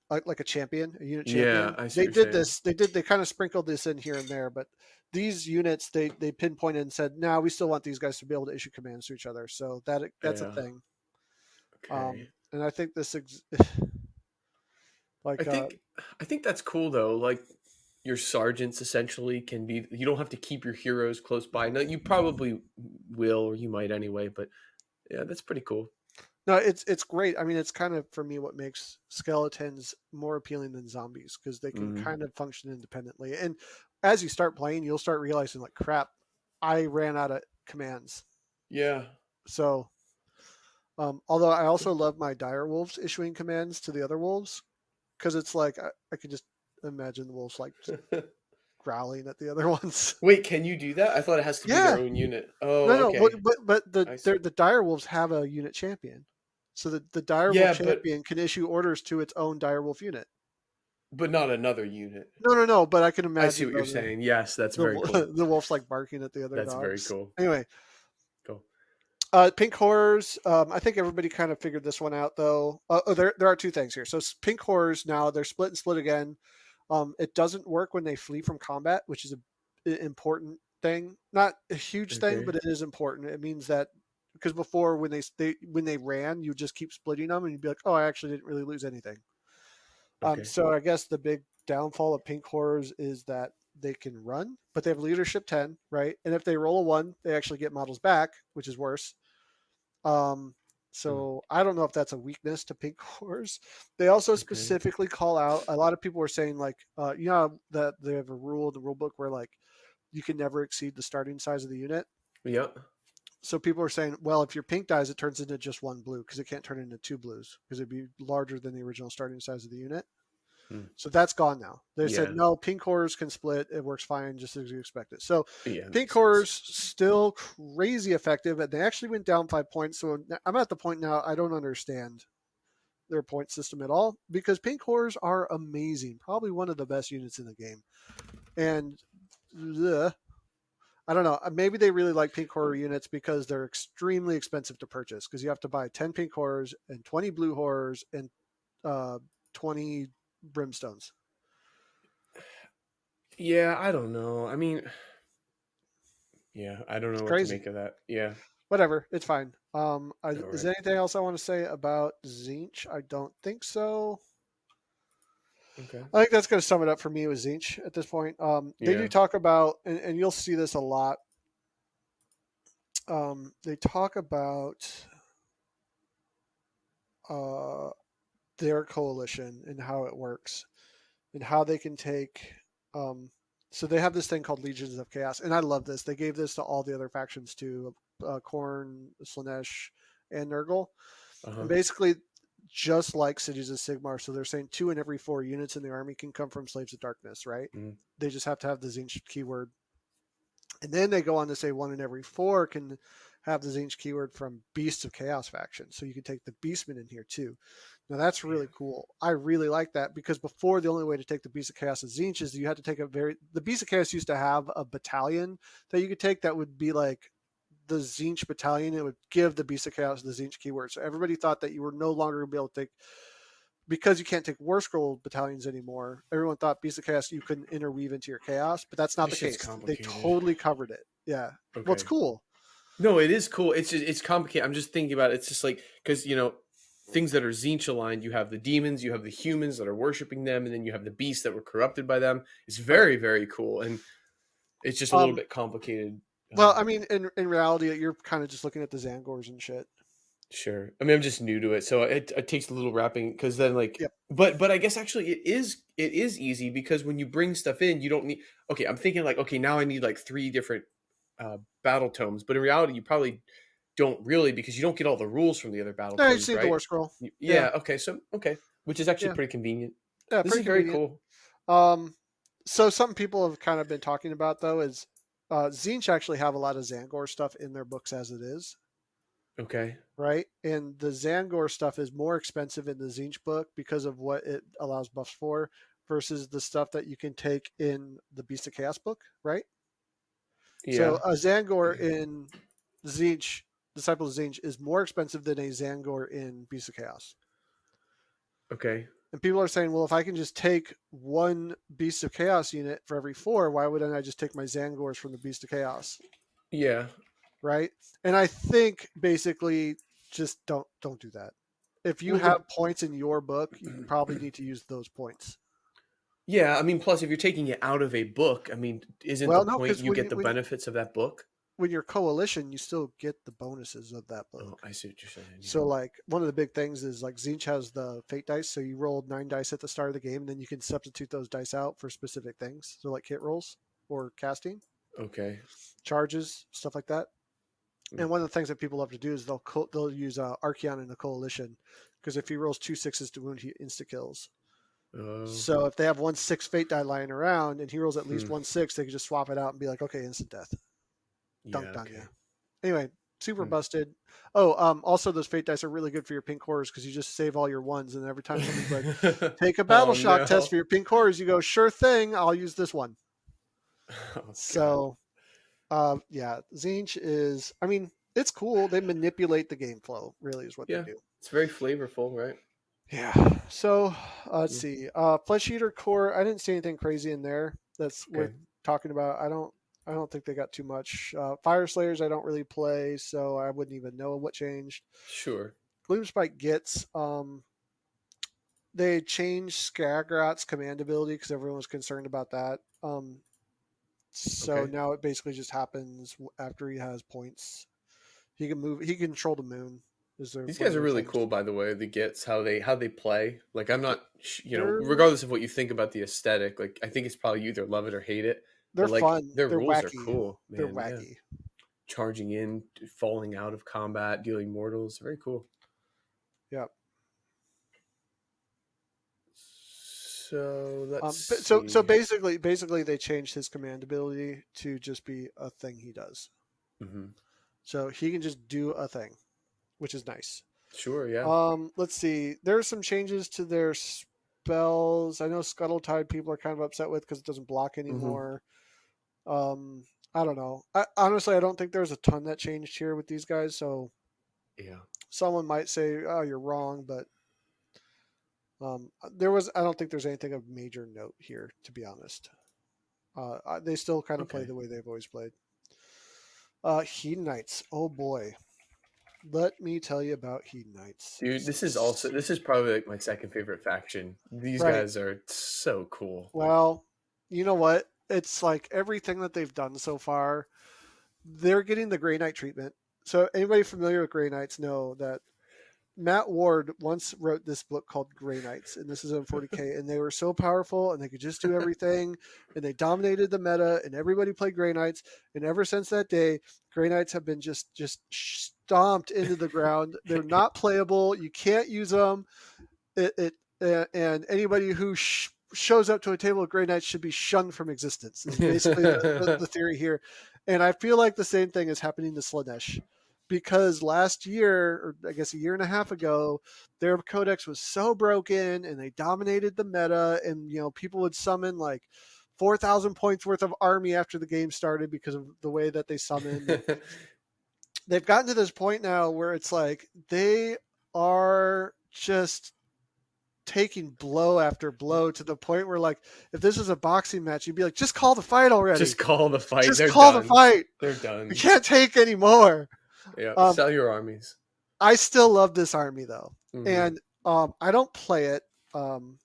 like a champion, a unit Yeah, champion, I see what they you're did saying. this. They kind of sprinkled this in here and there, but these units they pinpointed and said, "Now we still want these guys to be able to issue commands to each other." So that's a Yeah. thing. Okay. And I think this I like think I think that's cool though. Like your sergeants essentially can be. You don't have to keep your heroes close by. No, you probably will, or you might anyway. But yeah, that's pretty cool. no, it's great. I mean, it's kind of for me what makes skeletons more appealing than zombies because they can Mm. kind of function independently. And as you start playing, you'll start realizing like, crap, I ran out of commands. Yeah. So, although I also love my dire wolves issuing commands to the other wolves because it's like I could just imagine the wolves like just growling at the other ones. Wait, can you do that? I thought it has to be their Yeah, own unit. Oh, no, no, okay. but I see. the dire wolves have a unit champion, so the dire wolf Yeah, but champion can issue orders to its own dire wolf unit. but not another unit. No, no, no. But I can I see imagine what you're though saying. Yes, that's very cool. the wolf's like barking at the other That's very dogs. cool. Anyway, Cool. pink horrors. I think everybody kind of figured this one out though. There are two things here. So pink horrors now they're split and split again. It doesn't work when they flee from combat, which is a important thing. Not a huge thing, Okay. but it is important. It means that because before when they ran, you just keep splitting them, and you'd be like, oh, I actually didn't really lose anything. Okay. So I guess the big downfall of pink horrors is that they can run, but they have leadership 10, right? And if they roll a one, they actually get models back, which is worse. Um, Uh, so I don't know if that's a weakness to pink horrors. They also okay. specifically call out a lot of people were saying like, you know that they have a rule in the rule book where like you can never exceed the starting size of the unit. Yep. So people are saying, well, if your pink dies, it turns into just one blue because it can't turn into two blues because it'd be larger than the original starting size of the unit. Hmm. So that's gone now. They said Yeah. no, pink horrors can split. It works fine, just as you expect it. So Yeah, pink makes sense. horrors still crazy effective, and they actually went down 5 points. So I'm at the point now I don't understand their point system at all because pink horrors are amazing, probably one of the best units in the game. And ugh, I don't know. Maybe they really like pink horror units because they're extremely expensive to purchase because you have to buy 10 pink horrors and 20 blue horrors and uh, 20 brimstones. Yeah, I don't know. I mean, yeah, I don't It's know what to crazy. make of that. Yeah. Whatever, it's fine. All Is right. there anything else I want to say about Zinch? I don't think so. Okay. I think that's going to sum it up for me with Zinch at this point. They do Yeah. talk about, and you'll see this a lot. They talk about uh, their coalition and how it works and how they can take. Um, so they have this thing called Legions of Chaos, and I love this. They gave this to all the other factions too: Korn, Slanesh, and Nurgle. And Uh-huh. basically, just like Cities of Sigmar, so they're saying 2 in every 4 units in the army can come from Slaves of Darkness, right? Mm. They just have to have the Zinch keyword. And then they go on to say 1 in every 4 can have the Zinch keyword from Beasts of Chaos faction. So you can take the Beastmen in here too. Now that's Yeah. really cool. I really like that because before the only way to take the Beast of Chaos as Zinch is you had to take the Beast of Chaos used to have a battalion that you could take that would be like the Zinch battalion. It would give the Beast of Chaos the Zinch keyword. So everybody thought that you were no longer going to be able to take because you can't take War Scroll battalions anymore. Everyone thought Beast of Chaos you couldn't interweave into your chaos, but that's not That the shit's case. They complicated. totally covered it. Yeah. What's Okay. cool? No, it is cool. It's just it's complicated. I'm just thinking about it. It's just like because things that are Zinch aligned. You have the demons, you have the humans that are worshiping them, and then you have the beasts that were corrupted by them. It's Right. very very cool, and it's just a little Um. bit complicated. Well, I mean, in reality, you're kind of just looking at the Zangors and shit. Sure. I mean, I'm just new to it, so it takes a little wrapping because then like, Yep. but I guess actually it is easy because when you bring stuff in, you don't need. Okay, I'm thinking like, okay, now I need like 3 different battle tomes, but in reality, you probably don't really because you don't get all the rules from the other battle No, you just tomes, need the right? War Scroll. Yeah. Yeah. Okay. So okay, which is actually Yeah. pretty convenient. Yeah. This Pretty is very convenient. cool. Um. So something people have kind of been talking about though is Zinch actually have a lot of Zangor stuff in their books as it is. Okay. Right? And the Zangor stuff is more expensive in the Zinch book because of what it allows buffs for versus the stuff that you can take in the Beast of Chaos book, right? So Yeah. a Zangor in Zinch, Disciple of Zinch, is more expensive than a Zangor in Beast of Chaos. Okay. And people are saying, well, if I can just take one Beast of Chaos unit for every 4, why wouldn't I just take my Zangors from the Beast of Chaos? Yeah. Right? And I think basically just don't do that. if you Well, the have points in your book, you probably need to use those points. yeah, I mean, plus if you're taking it out of a book, I mean, isn't the Well, no, point because you get the benefits of that book? when you're coalition, you still get the bonuses of that Oh, book. I see what you're saying. Yeah. So like one of the big things is like Zinch has the fate dice, so you rolled 9 dice at the start of the game, and then you can substitute those dice out for specific things. So like hit rolls or casting, Okay. charges, stuff like that. Hmm. And one of the things that people love to do is they'll use Archeon in the coalition because if he rolls 2 6s to wound, he insta kills. Oh. So if they have 1 6 fate die lying around and he rolls at least Hmm. 1 6, they can just swap it out and be like, okay, instant death, Yeah. dunked on you. Okay. Anyway, super Hmm. busted. Oh, also those fate dice are really good for your pink horrors because you just save all your ones, and every time somebody's like, take a battle Oh shock test no. for your pink horrors, you go, sure thing, I'll use this one. Oh god. So, yeah, Zinch is, I mean, it's cool. They manipulate the game flow, really, is what they Yeah. do. It's very flavorful, right? Yeah. So, let's Mm. see. Flesh Eater Core, I didn't see anything crazy in there that's worth Okay. talking about. I don't think they got too much. Fire Slayers I don't really play, so I wouldn't even know what changed. Sure. Gloomspike gets they changed Skagrot's command ability because everyone was concerned about that. So Okay. now it basically just happens after he has points. He can move. He can control the moon. Is there These one guys of are their really things? cool, by the way. The Gits, how they play. Like I'm not, They're regardless of what you think about the aesthetic. Like I think it's probably you either love it or hate it. they're But like fun. their They're rules are wacky. cool, They're man. Yeah, wacky. charging in, falling out of combat, dealing mortals. Very cool. Yeah. So let's So see. basically they changed his command ability to just be a thing he does. Hmm. So he can just do a thing, which is nice. Sure. Yeah. Let's see. There's some changes to their spells. I know Scuttle Tide people are kind of upset with because it doesn't block Hmm. anymore. Um, I don't know. Honestly, I don't think there's a ton that changed here with these guys. So Yeah. someone might say, "Oh, you're wrong," but there was. I don't think there's anything of major note here, to be honest. They still kind of play Okay. the way they've always played. Hedonites. Oh boy, let me tell you about Hedonites. Dude, this is probably like my second favorite faction. These Right. guys are so cool. Well, you know what? It's like everything that they've done so far, they're getting the Grey Knight treatment. So anybody familiar with Grey Knights know that Matt Ward once wrote this book called Grey Knights, and this is in 40K, and they were so powerful, and they could just do everything, and they dominated the meta, and everybody played Grey Knights, and ever since that day, Grey Knights have been just stomped into the ground. They're not playable. You can't use them. And anybody who shows up to a table of Grey Knights should be shunned from existence. Is basically the theory here, and I feel like the same thing is happening to Slanesh, because last year, or I guess a year and a half ago, their codex was so broken, and they dominated the meta, and people would summon like 4,000 points worth of army after the game started because of the way that they summoned, and they've gotten to this point now where it's like they are just taking blow after blow to the point where, like, if this was a boxing match, you'd be like, just call the fight already. Just call the fight. Just They're call the done. fight. They're We done. can't take anymore. Yeah. Um, Sell your armies. I still love this army though, Hmm. and I don't play it. Um,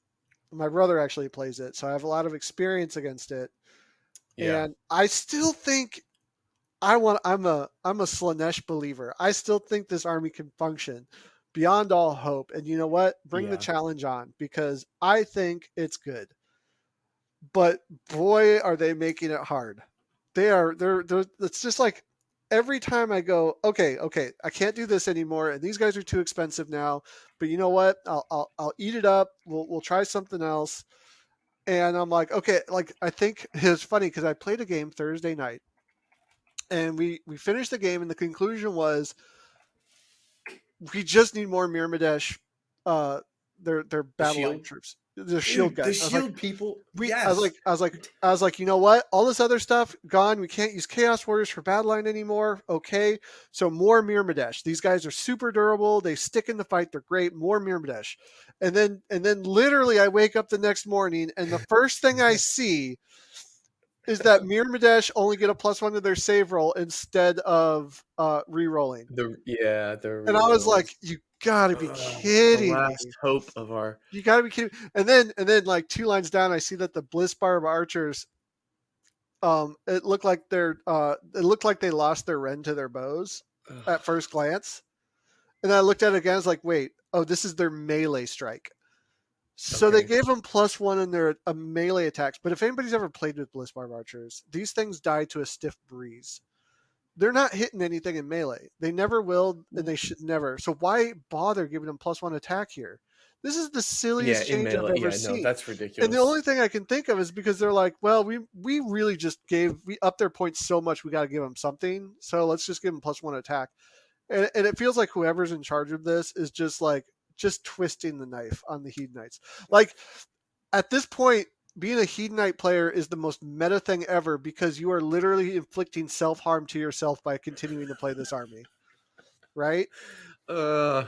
my brother actually plays it, so I have a lot of experience against it, Yeah. and I still think I'm a Slanesh believer. I still think this army can function beyond all hope. And you know what? Bring the Yeah. challenge on because I think it's good. But boy, are they making it hard. They're it's just like every time I go, okay, I can't do this anymore, and these guys are too expensive now. But you know what? I'll eat it up. We'll try something else. And I'm like, okay, like I think it's funny because I played a game Thursday night, and we finished the game, and the conclusion was we just need more Mirmadesh, uh, their The battle line shield. troops, the shield Dude, the guys. shield people. We, Yes. I was like, you know what? All this other stuff gone. We can't use Chaos Warriors for battle line anymore. Okay, so more Mirmadesh. These guys are super durable. They stick in the fight. They're great. More Mirmadesh, and then literally, I wake up the next morning, and the first thing I see is that Miramadesh only get a +1 to their save roll instead of re-rolling. The And I was like, rerolls. you gotta be The kidding me. last hope of our. You gotta be kidding me. And then like 2 lines down, I see that the Bliss Barb Archers, it looked like they lost their rend to their bows at first glance. And then I looked at it again, I was like, wait, oh, this is their melee strike. So they Okay. gave them +1 in their melee attacks. But if anybody's ever played with Bliss Barb Archers, these things die to a stiff breeze. They're not hitting anything in melee. They never will, and they should never. So why bother giving them +1 attack here? This is the Yeah, silliest in change I've melee. ever Yeah, no, seen. that's And the ridiculous. only thing I can think of is because they're like, well, we really just we upped their points so much, we got to give them something. So let's just give them +1 attack. And it feels like whoever's in charge of this is just twisting the knife on the Hedonites. Like at this point, being a Hedonite player is the most meta thing ever because you are literally inflicting self-harm to yourself by continuing to play this army, right? Uh,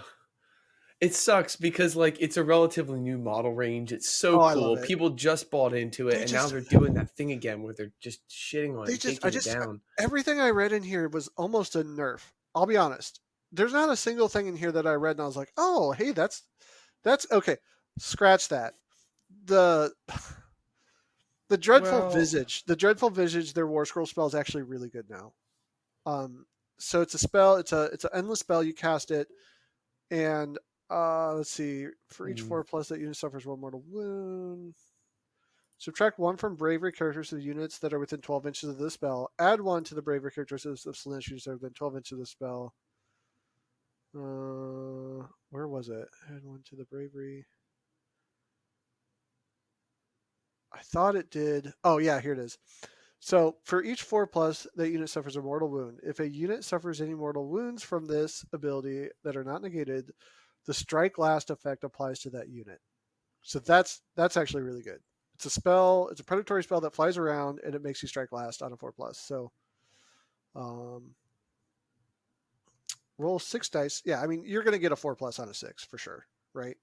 it sucks because like it's a relatively new model range. It's so Oh, I love cool. it. People just bought into it, They and now just they're doing that thing again where they're just shitting on it they and just I taking it just down. everything I read in here was almost a nerf. I'll be honest. There's not a single thing in here that I read and I was like, "Oh, hey, that's okay." Scratch that. The Well, the dreadful visage, their war scroll spell is actually really good now. Um, so it's a spell. It's an endless spell. You cast it, and let's see. For each mm, 4+ that unit suffers 1 mortal wound. Subtract 1 from bravery characters to the units that are within 12 inches of the spell. Add 1 to the bravery characteristics of Slaanesh units that are within 12 inches of the spell. Where was it? Add 1 to the bravery. I thought it did. Oh yeah, here it is. So for each 4+, that unit suffers a mortal wound. If a unit suffers any mortal wounds from this ability that are not negated, the strike last effect applies to that unit. So that's actually really good. It's a spell. It's a predatory spell that flies around and it makes you strike last on a 4+. So um, roll 6 dice. Yeah, I mean you're going to get a 4+ on a 6 for sure, right?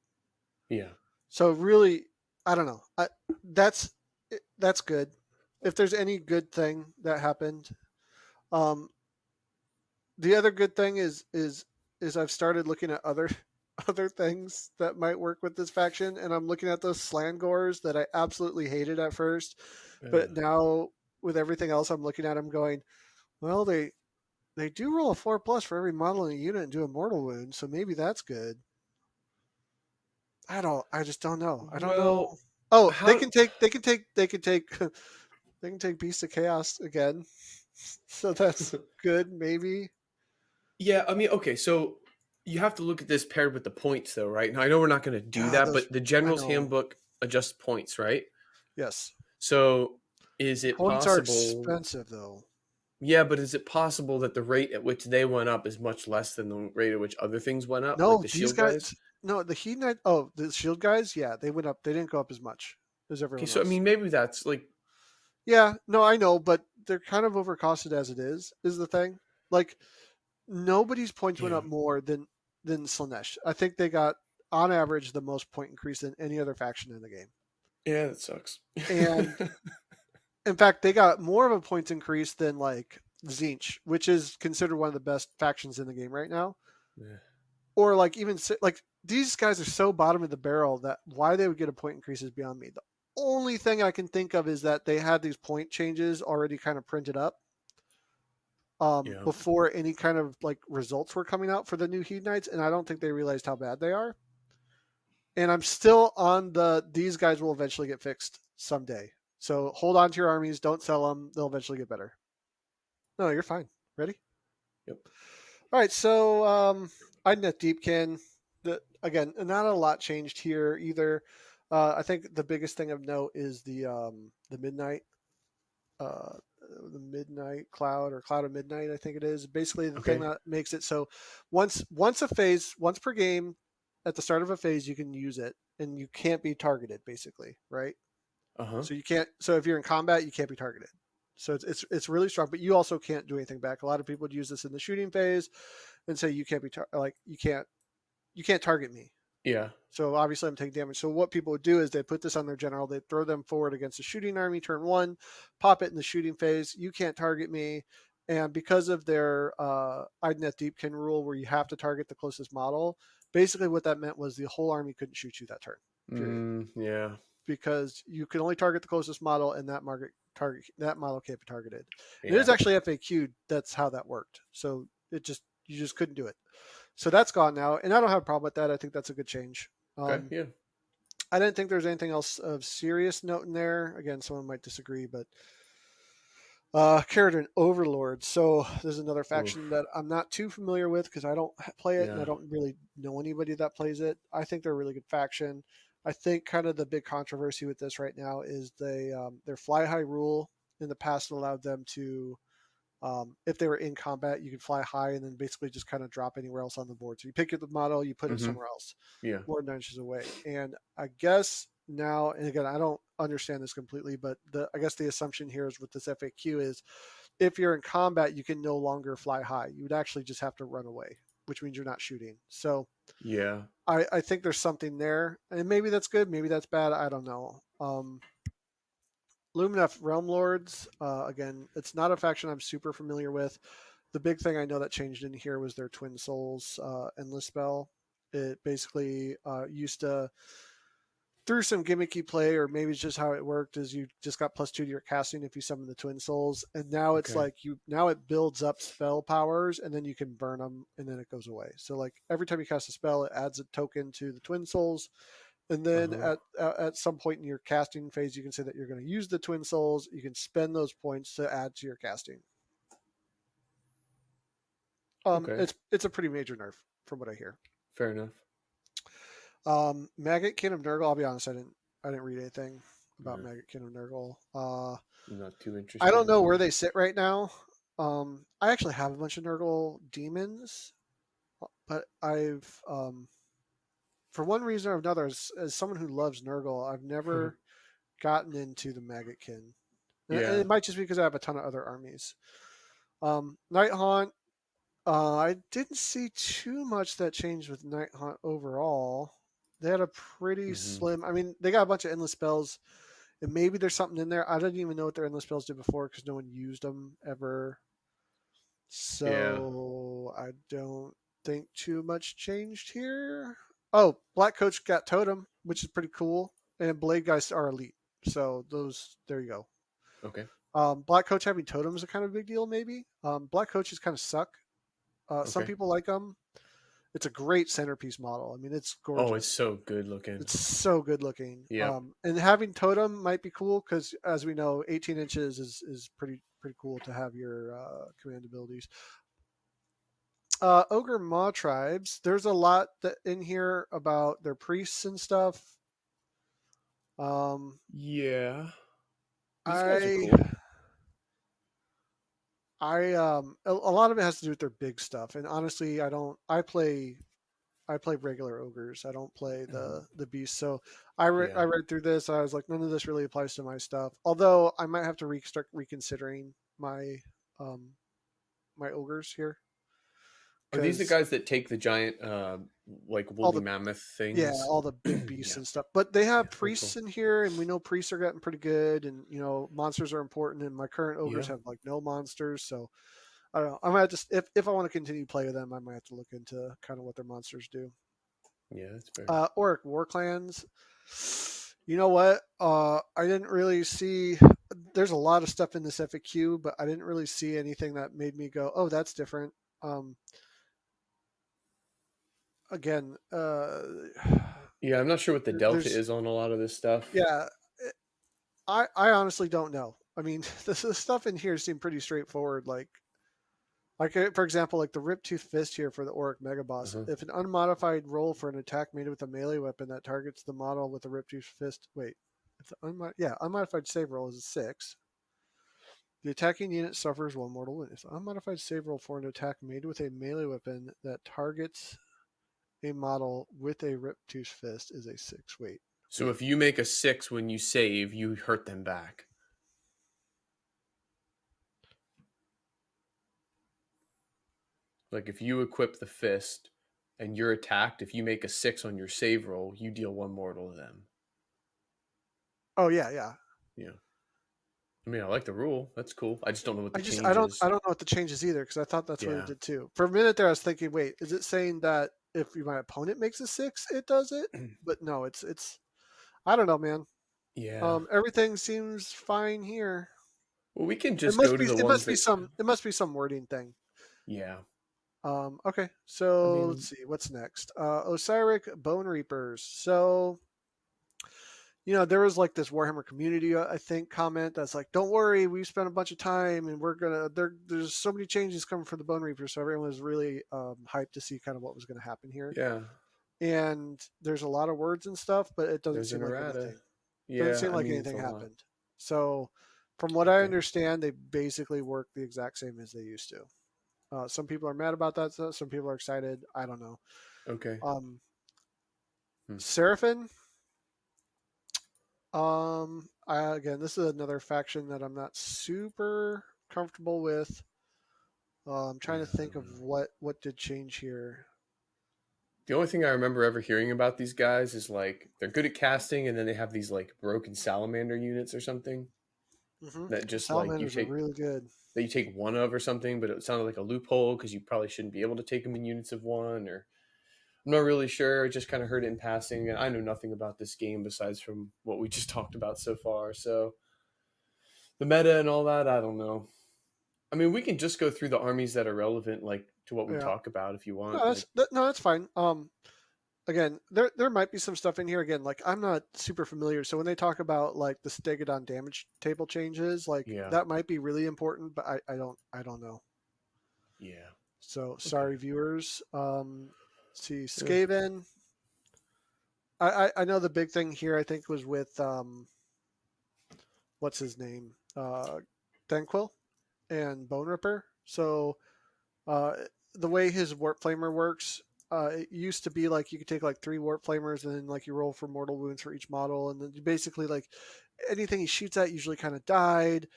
yeah. So really, I don't know. That's good. If there's any good thing that happened, um, the other good thing is I've started looking at other other things that might work with this faction, and I'm looking at those Slangors that I absolutely hated at first, but Uh, now with everything else I'm looking at, I'm going, well, they do roll a 4+ for every model in a unit and do a mortal wound, so maybe that's good. I just don't know. I don't know. well, Oh, they how? can take they can take they can take they can take Beast of Chaos again, so that's good maybe. Yeah, I mean, okay, so you have to look at this paired with the points, though, right? Now, I know we're not going to do Yeah, that, those but the I General's know. Handbook adjusts points, right? Yes. So, is it Points are possible? expensive though. Yeah, but is it possible that the rate at which they went up is much less than the rate at which other things went up, like No, the these shield guys. guys? No, the Heat Knight. Oh, the Shield guys. Yeah, they went up. They didn't go up as much as Okay, everyone so I else. mean, maybe that's like, Yeah, no, I know, but they're kind of overcosted as it is. Is the thing. Like nobody's points went yeah, up more than Slanesh. I think they got on average the most point increase than any other faction in the game. yeah, that sucks. And in fact, they got more of a points increase than like Zinch, which is considered one of the best factions in the game right now. Yeah. Or like even like these guys are so bottom of the barrel that why they would get a point increase is beyond me. The only thing I can think of is that they had these point changes already kind of printed up Yeah. before any kind of like results were coming out for the new Hedonites, and I don't think they realized how bad they are. And I'm still on these guys will eventually get fixed someday. So hold on to your armies, don't sell them; they'll eventually get better. No, you're fine. Ready? Yep. All right, so INET Deepkin. Again, not a lot changed here either. I think the biggest thing of note is uh, the midnight cloud or cloud of midnight. I think it is basically the thing Okay. that makes it so once per game, at the start of a phase, you can use it and you can't be targeted. Basically, right? Uh huh. So you can't. So if you're in combat, you can't be targeted. So it's really strong, but you also can't do anything back. A lot of people would use this in the shooting phase and say you can't be like you can't target me. Yeah. So obviously I'm taking damage. So what people would do is they put this on their general, they throw them forward against a shooting army turn 1, pop it in the shooting phase. You can't target me. And because of their Idnet Deepkin rule where you have to target the closest model, basically what that meant was the whole army couldn't shoot you that turn. Period. Yeah. Because you can only target the closest model and that model can't be targeted. And it is Yeah. actually FAQ that's how that worked. So you just couldn't do it. So that's gone now, and I don't have a problem with that. I think that's a good change. Okay. Um, Yeah. I didn't think there's anything else of serious note in there. Again, someone might disagree, but Keratin Overlord. So there's another faction Oof. that I'm not too familiar with because I don't play it and I Yeah. don't really know anybody that plays it. I think they're a really good faction. I think kind of the big controversy with this right now is their fly high rule in the past allowed them to if they were in combat, you could fly high and then basically just kind of drop anywhere else on the board. So you pick up the model, you put it Mm-hmm. somewhere else, Yeah. more than 9 inches away. And I guess now, and again, I don't understand this completely, but I guess the assumption here is with this FAQ is if you're in combat, you can no longer fly high. You would actually just have to run away, which means you're not shooting. So Yeah. I think there's something there, and maybe that's good, maybe that's bad. I don't know. Lumineth Realm Lords, again, it's not a faction I'm super familiar with. The big thing I know that changed in here was their Twin Souls Endless Spell. It basically used to, through some gimmicky play, or maybe it's just how it worked, is you just got +2 to your casting if you summon the Twin Souls, and now it's Okay. like now it builds up spell powers, and then you can burn them, and then it goes away. So like every time you cast a spell, it adds a token to the Twin Souls, and Uh then huh. at some point in your casting phase, you can say that you're going to use the Twin Souls. You can spend those points to add to your casting. Okay. It's a pretty major nerf from what I hear. Fair enough. Maggot Kin of Nurgle. I'll be honest, I didn't read anything about Yeah. Maggot Kin of Nurgle. I'm not too I interested don't in know where them. they sit right now. I actually have a bunch of Nurgle demons, but I've for one reason or another, as someone who loves Nurgle, I've never gotten into the Maggot Kin. And Yeah. it might just be because I have a ton of other armies. Night Haunt, I didn't see too much that changed with Night Haunt overall. They had a pretty Mm-hmm. slim. I mean, they got a bunch of endless spells, and maybe there's something in there. I didn't even know what their endless spells did before because no one used them ever. Yeah. So I don't think too much changed here. Oh, Black Coach got Totem, which is pretty cool, and Blade Guys are elite. So those, there you go. Okay. Black Coach having Totem is a kind of big deal, maybe. Black Coaches kind of suck. Some Okay. people like them. It's a great centerpiece model. I mean, it's Oh, it's gorgeous. so good looking. It's so good looking. Yep. And having Totem might be cool because, as we know, 18 inches is pretty cool to have your command abilities. Ogre Maw tribes. There's a lot that in here about their priests and stuff. Um, Yeah. These guys are I cool. a lot of it has to do with their big stuff. And honestly, I don't. I play regular ogres. I don't play Mhm. the beast. So Yeah. I read through this. I was like, none of this really applies to my stuff. Although I might have to start reconsidering my um my ogres here Are these the because guys that take the giant, like all woolly the mammoth yeah things? all the big beasts Yeah. and stuff. But they Yeah. have Very cool. priests in here, and we know priests are getting pretty good. And monsters are important. And my current ogres Yeah. have like no monsters, so I don't know. I might just if I want to continue to play with them, I might have to look into kind of what their monsters do. Yeah. That's fair. Auric War Clans. You know what? I didn't really see. There's a lot of stuff in this FAQ, but I didn't really see anything that made me go, "Oh, that's different." Um, again, Yeah. I'm not sure what the delta there's is on a lot of this stuff. yeah. I honestly don't know. I mean, the stuff in here seemed pretty straightforward. For example, like the Rip Tooth Fist here for the Auric Mega Uh Boss. huh. If an unmodified roll for an attack made with a melee weapon that targets the model with a Rip Tooth Fist, wait, if the unmodified save roll is a 6, the attacking unit suffers one mortal wound. If the unmodified save roll for an attack made with a melee weapon that targets a model with a Rip Tooth Fist is a 6. Wait, So wait. if you make a 6 when you save, you hurt them back. Like if you equip the fist, and you're attacked, if you make a 6 on your save roll, you deal 1 mortal to them. Oh yeah, yeah. Yeah. I mean, I like the rule. That's cool. I just don't know what the I changes. don't know what the change is either because I thought that's what it Yeah. did too. For a minute there, I was thinking, wait, is it saying that if my opponent makes a 6, it does it? But no, it's I don't know, man. Yeah. Everything seems fine here. Well, we can just go to the ones that. It must be some wording thing. Yeah. Okay, I so let's mean, see what's next. Osiric Bone Reapers. So there was like this Warhammer community, I think, comment that's like, "Don't worry, we spent a bunch of time, and we're gonna there's so many changes coming for the Bone Reapers." So everyone was really hyped to see kind of what was going to happen here. yeah. And there's a lot of words and stuff, but it doesn't There's seem an like errata. anything. Doesn't Yeah. seem I like mean, it's anything a lot. happened. So, from what I Okay. understand, they basically work the exact same as they used to. Some people are mad about that stuff. Some people are excited. I don't know. Okay. Um, Hmm. Seraphin. Again, this is another faction that I'm not super comfortable with. I'm trying to Yeah. I think don't of know. what did change here. The only thing I remember ever hearing about these guys is like they're good at casting, and then they have these like broken salamander units or something that The just like salamanders are really good. you take one of or something, but it sounded like a loophole because you probably shouldn't be able to take them in units of one. Or I'm not really sure. I just kind of heard it in passing, and I know nothing about this game besides from what we just talked about so far. So the meta and all that, I don't know. I mean, we can just go through the armies that are relevant, like to what we Yeah. talk about, if you want. No, Like, that's fine. Again, there might be some stuff in here. Again, like I'm not super familiar, so when they talk about like the Stegodon damage table changes, like yeah, that might be really important, but I don't know. yeah, So okay, sorry, viewers. See yeah, Skaven. I know the big thing here. I think was with what's his name, Thanquil and Bone Ripper. So uh, the way his Warp Flamer works, it used to be like you could take like 3 Warp Flamers and then like you roll for mortal wounds for each model, and then you basically like anything he shoots at usually kind of died.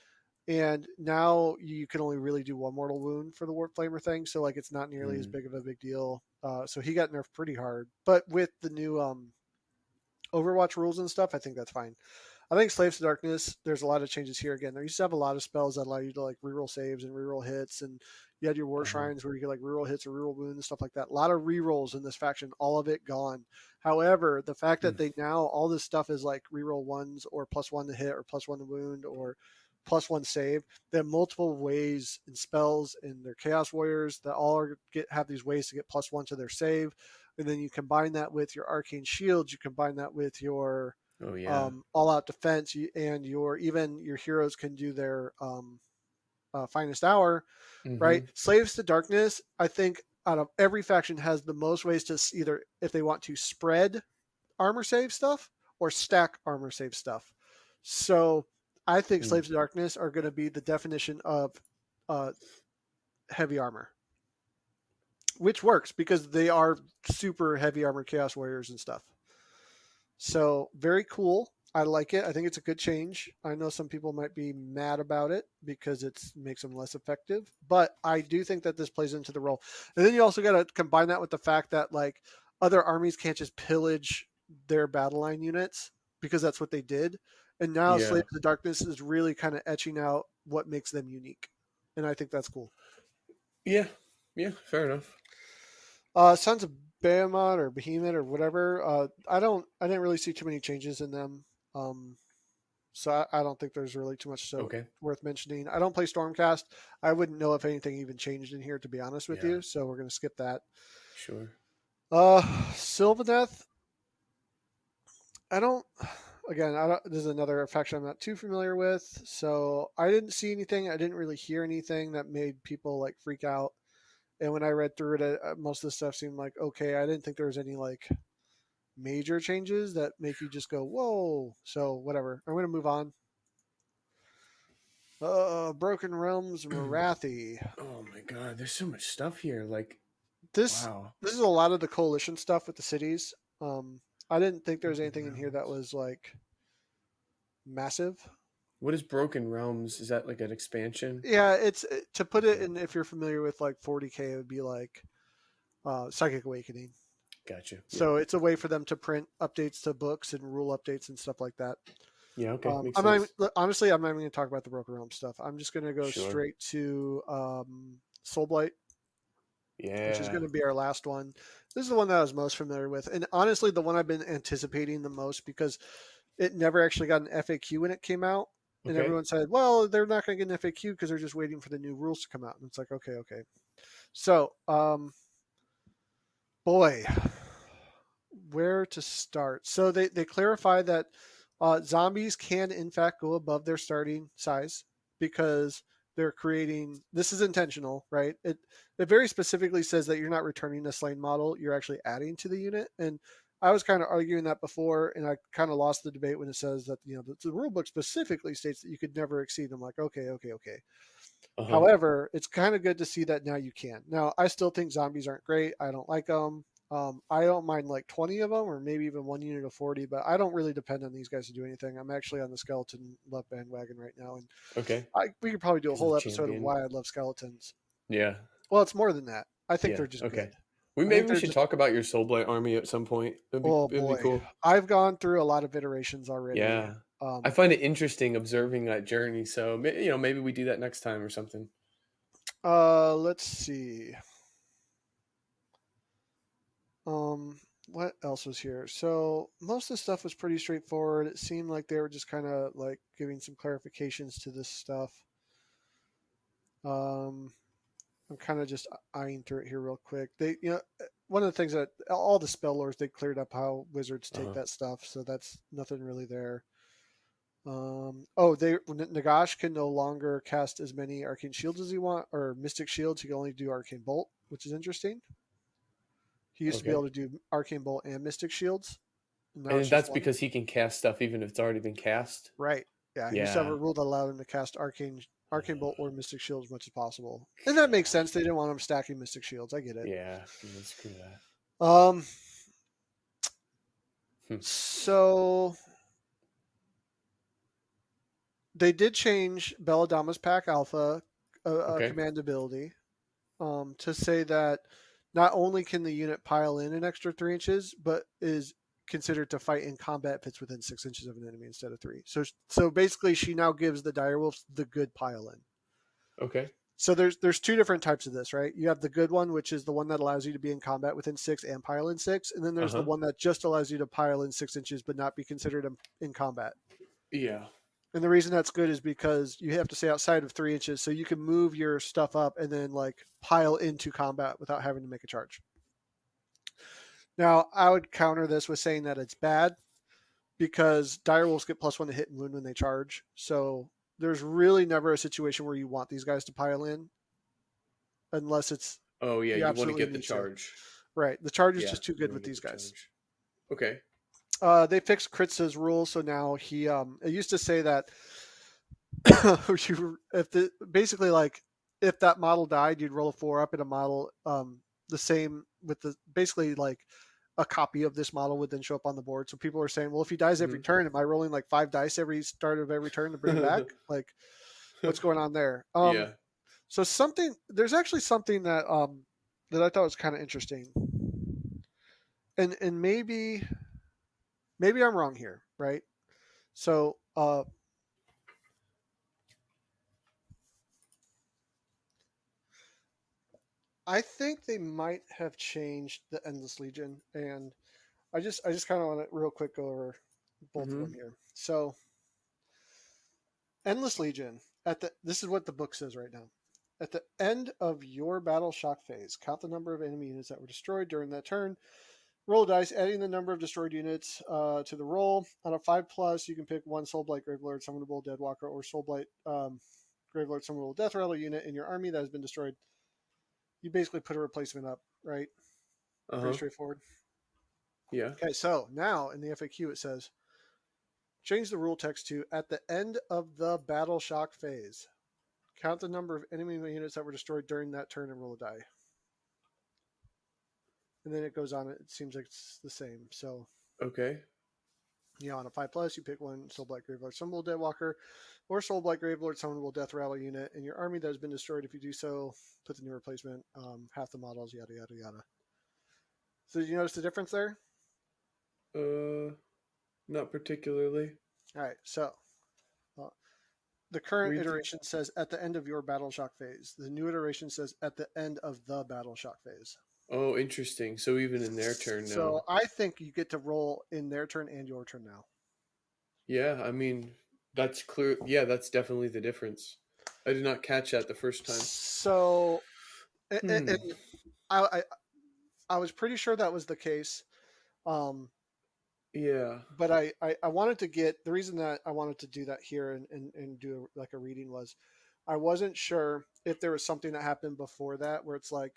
And now you can only really do 1 mortal wound for the Warp Flamer thing, so like it's not nearly as mm, big of a big deal. So he got nerfed pretty hard, but with the new Overwatch rules and stuff, I think that's fine. I think Slaves to Darkness, there's a lot of changes here again. There used to have a lot of spells that allow you to like reroll saves and reroll hits, and you had your War uh-huh, Shrines where you could like reroll hits or reroll wounds and stuff like that. A lot of rerolls in this faction, all of it gone. However, the fact that mm, they now all this stuff is like reroll ones or +1 to hit or +1 to wound or +1 save. They have multiple ways in spells in their Chaos Warriors that all have these ways to get +1 to their save, and then you combine that with your Arcane Shields. You combine that with your oh yeah, all out defense, and even your heroes can do their finest hour, mm-hmm, right? Slaves to Darkness, I think out of every faction has the most ways to either if they want to spread armor save stuff or stack armor save stuff. So I think mm, Slaves to Darkness are going to be the definition of uh, heavy armor, which works because they are super heavy armor chaos warriors and stuff. So very cool. I like it. I think it's a good change. I know some people might be mad about it because it makes them less effective, but I do think that this plays into the role. And then you also got to combine that with the fact that like other armies can't just pillage their battle line units because that's what they did. And now yeah, Slaves of the Darkness is really kind of etching out what makes them unique. And I think that's cool. yeah, yeah. Fair enough. Sons of Behemoth or Behemoth or whatever. I didn't really see too many changes in them. Um, So I don't think there's really too much Okay, worth mentioning. I don't play Stormcast. I wouldn't know if anything even changed in here, to be honest with yeah, you. So we're going to skip that. sure. Sylvaneth. I don't. Again, I don't, this is another faction I'm not too familiar with. So I didn't see anything. I didn't really hear anything that made people like freak out. And when I read through it, most of the stuff seemed like okay. I didn't think there was any like major changes that make you just go whoa. So whatever. I'm going to move on. Broken Realms Marathi. Oh my god, there's so much stuff here. Like, This wow. this is a lot of the coalition stuff with the cities. Um, I didn't think there was Broken anything in here that Realms. was like massive. What is Broken Realms? Is that like an expansion? Yeah, it's to put it Okay. in. If you're familiar with like 40K, it would be like Psychic Awakening. Gotcha. Yeah. So it's a way for them to print updates to books and rule updates and stuff like that. Yeah. Okay. Makes I'm not even, sense. honestly, I'm not even going to talk about the Broken Realm stuff. I'm just going to go Sure. straight to Soulblight, which is going Yeah. to be our last one. This is the one that I was most familiar with, and honestly, the one I've been anticipating the most because it never actually got an FAQ when it came out, and Okay. everyone said, "Well, they're not going to get an FAQ because they're just waiting for the new rules to come out." And it's like, okay, okay. So, boy, where to start? So they clarify that zombies can in fact go above their starting size because they're creating. This is intentional, right? It very specifically says that you're not returning a slain model; you're actually adding to the unit. And I was kind of arguing that before, and I kind of lost the debate when it says that the rule book specifically states that you could never exceed. I'm like, okay, okay, okay. Uh huh. However, it's kind of good to see that now you can. Now, I still think zombies aren't great. I don't like them. I don't mind like 20 of them or maybe even one unit of 40, but I don't really depend on these guys to do anything. I'm actually on the skeleton love bandwagon right now. And Okay. we could probably do a Because of the whole episode of champion. why I love skeletons. Yeah. Well, it's more than that. I think Yeah. they're just Okay. good. We I think maybe we they're should just, talk about your Soulblight army at some point. oh It'd be boy. cool. I've gone through a lot of iterations already. Yeah. I Um, find it interesting observing that journey. So maybe we do that next time or something. let's see. Um, what else was here? So most of the stuff was pretty straightforward. It seemed like they were just kind of like giving some clarifications to this stuff. Um, I'm kind of just eyeing through it here real quick. One of the things that all the spell lords they cleared up how wizards Uh take huh. that stuff, so that's nothing really there. Nagash can no longer cast as many arcane shields as he want or mystic shields. He can only do arcane bolt, which is interesting. He used to be Okay. able to do arcane bolt and mystic shields. Now it's And just that's one. because he can cast stuff even if it's already been cast. Right. Yeah. He used to have a Yeah. rule that allowed him to cast arcane bolt or mystic shield as much as possible. And that makes sense. God. They didn't want him stacking mystic shields. I get it. Yeah. Screw that. Um Hmm. so they did change Belladama's pack alpha Okay. command ability to say that not only can the unit pile in an extra 3 inches, but is considered to fight in combat if it's within 6 inches of an enemy instead of three. So basically, she now gives the direwolves the good pile in. Okay. So there's two different types of this, right? You have the good one, which is the one that allows you to be in combat within six and pile in six, and then Uh there's the huh. one that just allows you to pile in 6 inches but not be considered in combat. Yeah. And the reason that's good is because you have to stay outside of 3 inches, so you can move your stuff up and then like pile into combat without having to make a charge. Now, I would counter this with saying that it's bad because direwolves get +1 to hit and wound when they charge. So there's really never a situation where you want these guys to pile in unless it's Oh yeah. you You want to absolutely get the need to. charge. Right. The charge is Yeah. just too You good want with to get these the guys. charge. Okay. They fixed Kritz's rule, so now he it used to say that if the basically like if that model died, you'd roll a 4 up in a model the same with the basically like a copy of this model would then show up on the board. So people are saying, well, if he dies every Hmm. turn, am I rolling like 5 dice every start of every turn to bring him back? Like, what's going on there? Yeah. So there's actually something that I thought was kind of interesting, and maybe I'm wrong here, right? So I think they might have changed the Endless Legion, and I just kind of want to real quick go over both of them Hmm. here. So Endless Legion this is what the book says right now. At the end of your battle shock phase, count the number of enemy units that were destroyed during that turn. Roll dice, adding the number of destroyed units to the roll. On a 5+, you can pick one Soulblight Gravelord, Summonable Deadwalker, or Soulblight Gravelord, Summonable Death Rattle unit in your army that has been destroyed. You basically put a replacement up, right? Uh Pretty huh. straightforward. Yeah. Okay, so now in the FAQ it says change the rule text to at the end of the battle shock phase. Count the number of enemy units that were destroyed during that turn and roll a die. And then it goes on. It seems like it's the same. So, Okay. on a 5+, you pick one Soulblight Gravelord Summonable Deadwalker or Soulblight Gravelord Summonable Death Rattle unit in your army that has been destroyed. If you do so, put the new replacement, half the models, yada, yada, yada. So did you notice the difference there? Uh, not particularly. All right. So uh, the current Read the. iteration says at the end of your battle shock phase. The new iteration says at the end of the battle shock phase. Oh, interesting. So even in their turn So now. I think you get to roll in their turn and your turn now. Yeah, I mean, that's clear. Yeah, that's definitely the difference. I did not catch that the first time. So and Hmm. I, I I was pretty sure that was the case. Um, Yeah. but I wanted to get the reason that I wanted to do that here and do like a reading was I wasn't sure if there was something that happened before that where it's like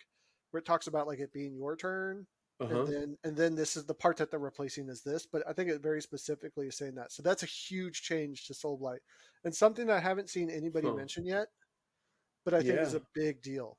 where it talks about like it being your turn Uh-huh. and then this is the part that they're replacing is this, but I think it very specifically is saying that. So that's a huge change to Soul Blight and something that I haven't seen anybody Huh. mention yet, but I think is Yeah. a big deal.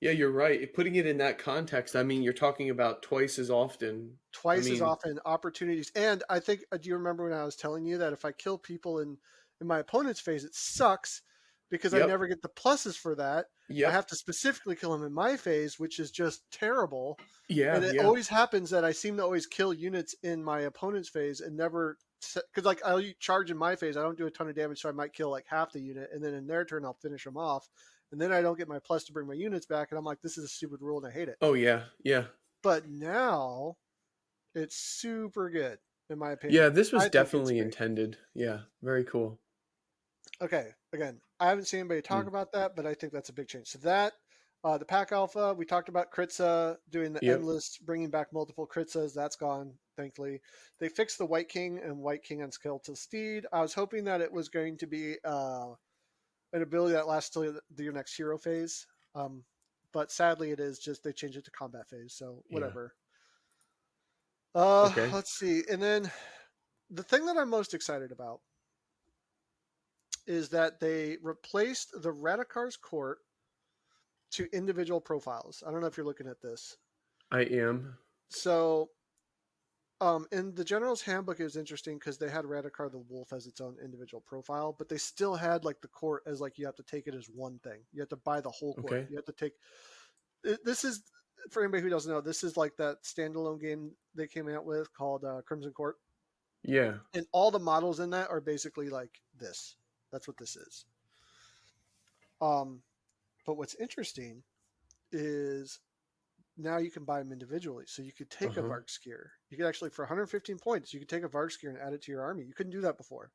Yeah, you're right. Putting it in that context, I mean, you're talking about twice as often. I Twice as mean, often opportunities. And I think, do you remember when I was telling you that if I kill people in my opponent's phase, it sucks because I yep. never get the pluses for that. I Yep. have to specifically kill them in my phase, which is just terrible. And Yeah, it yeah. always happens that I seem to always kill units in my opponent's phase and never because like I'll charge in my phase, I don't do a ton of damage, so I might kill like half the unit, and then in their turn I'll finish them off, and then I don't get my plus to bring my units back, and I'm like, this is a stupid rule and I hate it. Oh, yeah. Yeah. But now it's super good, in my Yeah, opinion. this was I think it's definitely great. intended. Yeah, very cool. Okay, again, I haven't seen anybody talk Mm. about that, but I think that's a big change. So that, the pack alpha, we talked about Kritza doing the Yep. endless, bringing back multiple Kritzas. That's gone, thankfully. They fixed the White King and White King on Skeletal Steed. I was hoping that it was going to be an ability that lasts till your next hero phase. Um, but sadly, it is just they changed it to combat phase. So Yeah. whatever. Okay. Let's see. And then the thing that I'm most excited about is that they replaced the Radikar's court to individual profiles. I don't know if you're looking at this. I am. So, in the General's Handbook, it was interesting because they had Radikar the Wolf as its own individual profile, but they still had like the court as like you have to take it as one thing. You have to buy the whole court. Okay. You have to take. This is for anybody who doesn't know. This is like that standalone game they came out with called Crimson Court, Yeah. and all the models in that are basically like this. That's what this is. Um, but what's interesting is now you can buy them individually. So you could take a Uh-huh. Vargskier. You could actually, for 115 points, you could take a Vargskier and add it to your army. You couldn't do that before.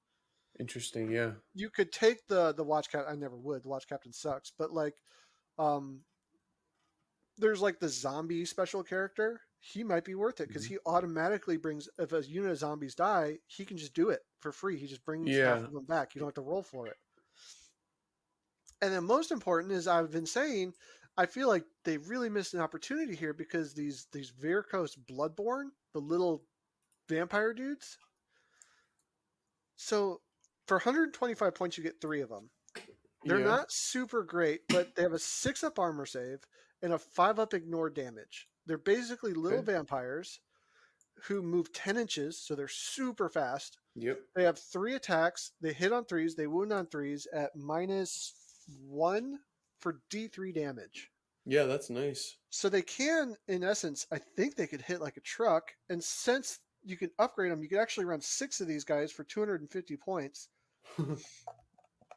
Interesting. Yeah. You could take the watch captain. I never would. The watch captain sucks. But like, um, there's like the zombie special character. He might be worth it because Mhm. he automatically brings. If a unit of zombies die, he can just do it for free. He just brings half Yeah. of them back. You don't have to roll for it. And then most important is I've been saying, I feel like they really missed an opportunity here because these Virkos Bloodborne, the little vampire dudes. So for 125 points, you get three of them. They're Yeah. not super great, but they have a 6-up armor save and a 5-up ignore damage. They're basically little Okay. vampires who move 10 inches, so they're super fast. Yep. They have 3 attacks. They hit on threes. They wound on threes at -1 for D3 damage. Yeah, that's nice. So they can, in essence, I think they could hit like a truck. And since you can upgrade them, you could actually run 6 of these guys for 250 points.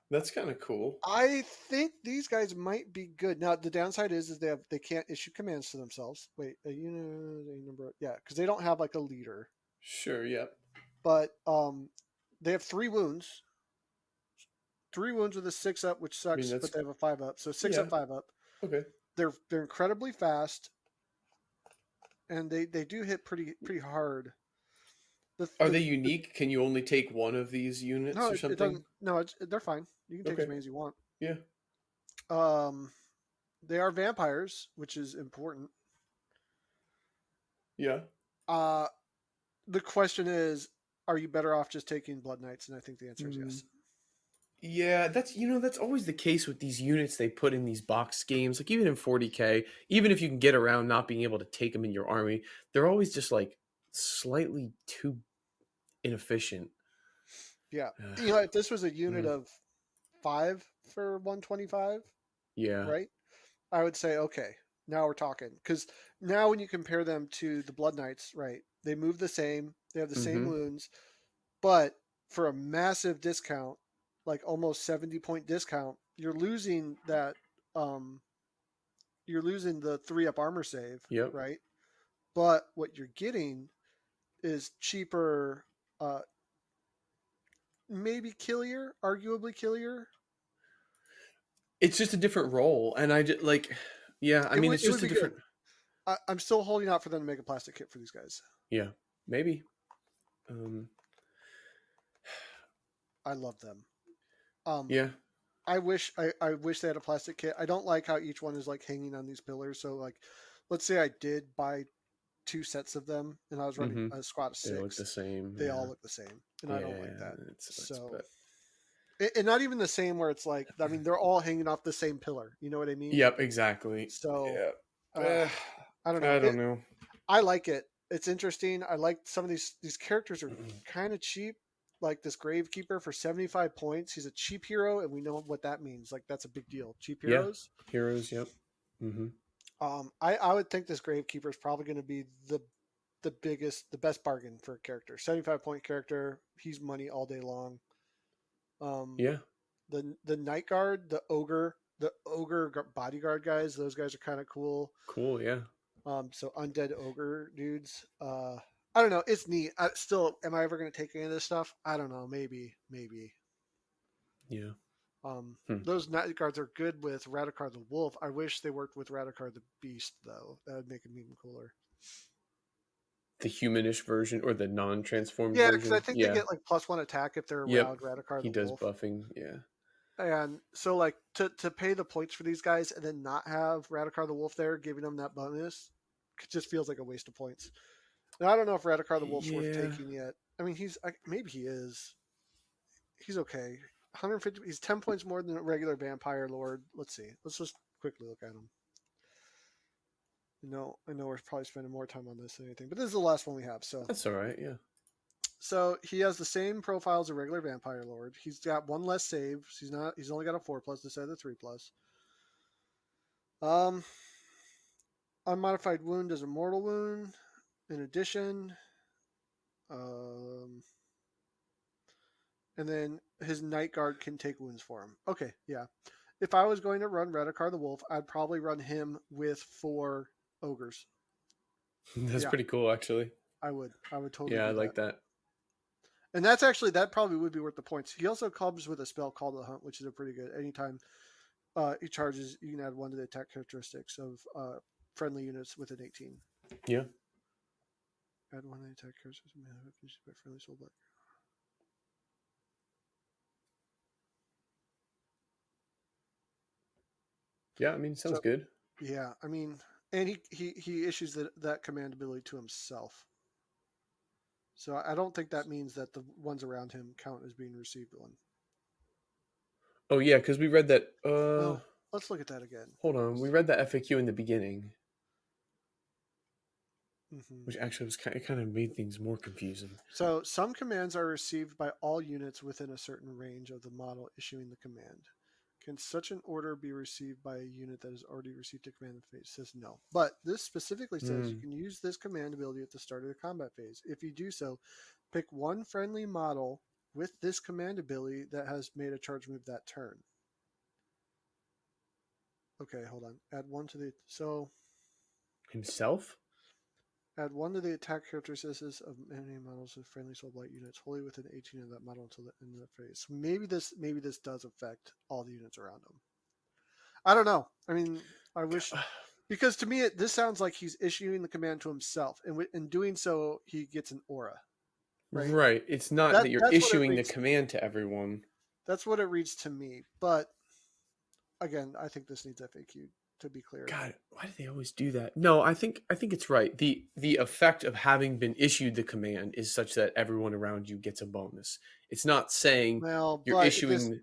That's kind of cool. I think these guys might be good. Now the downside is they can't issue commands to themselves. Wait, a unit a number, yeah, because they don't have like a leader. Sure. Yep. But they have 3 wounds, 3 wounds with a 6-up, which I mean, sucks. that's But they have a 5-up, so 6-up, yeah. 5-up. Okay. They're incredibly fast, and they do hit pretty hard. Are they The unique? Can you only take one of these units No, or it doesn't. something? No, they're fine. You can take as Okay. many as you want. Yeah. Um, they are vampires, which is important. Yeah. Uh, the question is, are you better off just taking Blood Knights? And I think the answer is Mm. yes. Yeah, that's always the case with these units they put in these box games. Like even in 40K, even if you can get around not being able to take them in your army, they're always just like slightly too inefficient. Yeah, Ugh. if this was a unit Mm. of 5 for 125, Yeah. right? I would say okay. Now we're talking. Because now when you compare them to the Blood Knights, right? They move the same. They have the same Mm-hmm. wounds, but for a massive discount, like almost 70-point discount, you're losing that. Um, you're losing the 3-up armor save, Yep. right? But what you're getting is cheaper, maybe killier, arguably killier. It's just a different role, and I just like, yeah. I It mean, would it's it would just a be good. different. I'm still holding out for them to make a plastic kit for these guys. Yeah, maybe. Um, I love them. Um, yeah. I wish they had a plastic kit. I don't like how each one is like hanging on these pillars. So like, let's say I did buy 2 sets of them and I was running Mm-hmm. a squad of They look the 6. same. They all Yeah. look the same, and I don't like Yeah. that. It's So, but. and not even the same where it's like, I mean, they're all hanging off the same pillar. You know what I mean? Yep. Exactly. So, Yeah. uh, Eh, I don't know. I don't know. I like it. It's interesting. I like some of these characters are kind of cheap. Like this Gravekeeper for 75 points. He's a cheap hero, and we know what that means. Like that's a big deal. Cheap Yeah. heroes. Heroes. Yep. Mm-hmm. I would think this Gravekeeper is probably going to be the best bargain for a character. 75-point character. He's money all day long. Um, Yeah. the Night Guard, the ogre bodyguard guys. Those guys are kind of cool. Cool. Yeah. So undead ogre dudes. I don't know. It's neat. Still, am I ever going to take any of this stuff? I don't know. Maybe. Yeah. Um, Hmm. those night guards are good with Radikar the Wolf. I wish they worked with Radikar the Beast though. That would make him even cooler. The humanish version or the non-transformed Yeah, because I version. think they Yeah. get like +1 attack if they're Yep. around Radikar He the does Wolf. buffing. Yeah. And so like to pay the points for these guys and then not have Radikar the Wolf there, giving them that bonus, it just feels like a waste of points. And I don't know if Radikar the Wolf's worth Yeah. taking yet. I mean, maybe he is. He's okay. 150. He's 10 points more than a regular Vampire Lord. Let's see. Let's just quickly look at him. I know we're probably spending more time on this than anything, but this is the last one we have. That's all right. Yeah. So he has the same profile as a regular Vampire Lord. He's got one less save. So He's only got a 4+ instead of the 3+. Um, unmodified wound is a mortal wound. In addition, um, and then his Night Guard can take wounds for him. Okay, yeah. If I was going to run Redikar the Wolf, I'd probably run him with 4 ogres. That's Yeah, pretty cool, actually. I would. I would totally Yeah, I do that. like that. And that probably would be worth the points. He also comes with a spell called the Hunt, which is a pretty good. Anytime he charges, you can add 1 to the attack characteristics of friendly units within 18. Yeah. Add 1 to the attack characteristics by friendly soul black. Yeah, I mean, sounds So good. yeah, I mean, and he issues that command ability to himself. So I don't think that means that the ones around him count as being received one. Oh, yeah, because we read that. Well, let's look at that again. Hold on. We read that FAQ in the beginning, Mm-hmm. which actually it kind of made things more confusing. So some commands are received by all units within a certain range of the model issuing the command. Can such an order be received by a unit that has already received a command phase? It says no. But this specifically says you Mm. can use this command ability at the start of the combat phase. If you do so, pick one friendly model with this command ability that has made a charge move that turn. Okay, hold on. Himself? Add 1 to the attack characteristics of enemy models with friendly soul blight units wholly within 18 of that model until the end of the phase. So maybe this does affect all the units around him. I don't know. I mean, I wish, because to me this sounds like he's issuing the command to himself, and in doing so he gets an aura, right? Right. It's not that you're That's what it issuing the reads. command to everyone. That's what it reads to me. But again, I think this needs FAQ to be clear. God, why do they always do that? No, I think it's right. The effect of having been issued the command is such that everyone around you gets a bonus. It's not saying Well, you're but issuing.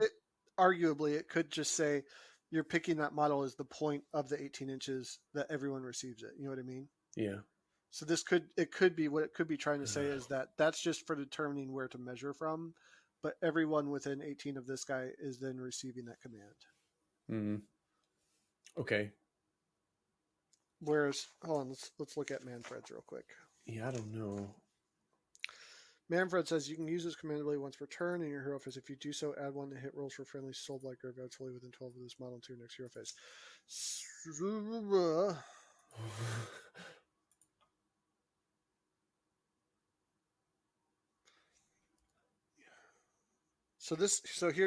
arguably it could just say you're picking that model as the point of the 18 inches that everyone receives it. You know what I mean? Yeah. So it could be what it could be trying to say is that that's just for determining where to measure from, but everyone within 18 of this guy is then receiving that command. Mm. Okay. Whereas, hold on, let's look at Manfred's real quick. Yeah, I don't know. Manfred says you can use this command ability once per turn in your hero phase. If you do so, add 1 to hit rolls for friendly soul blight graveyards fully within 12 of this model to your next hero phase.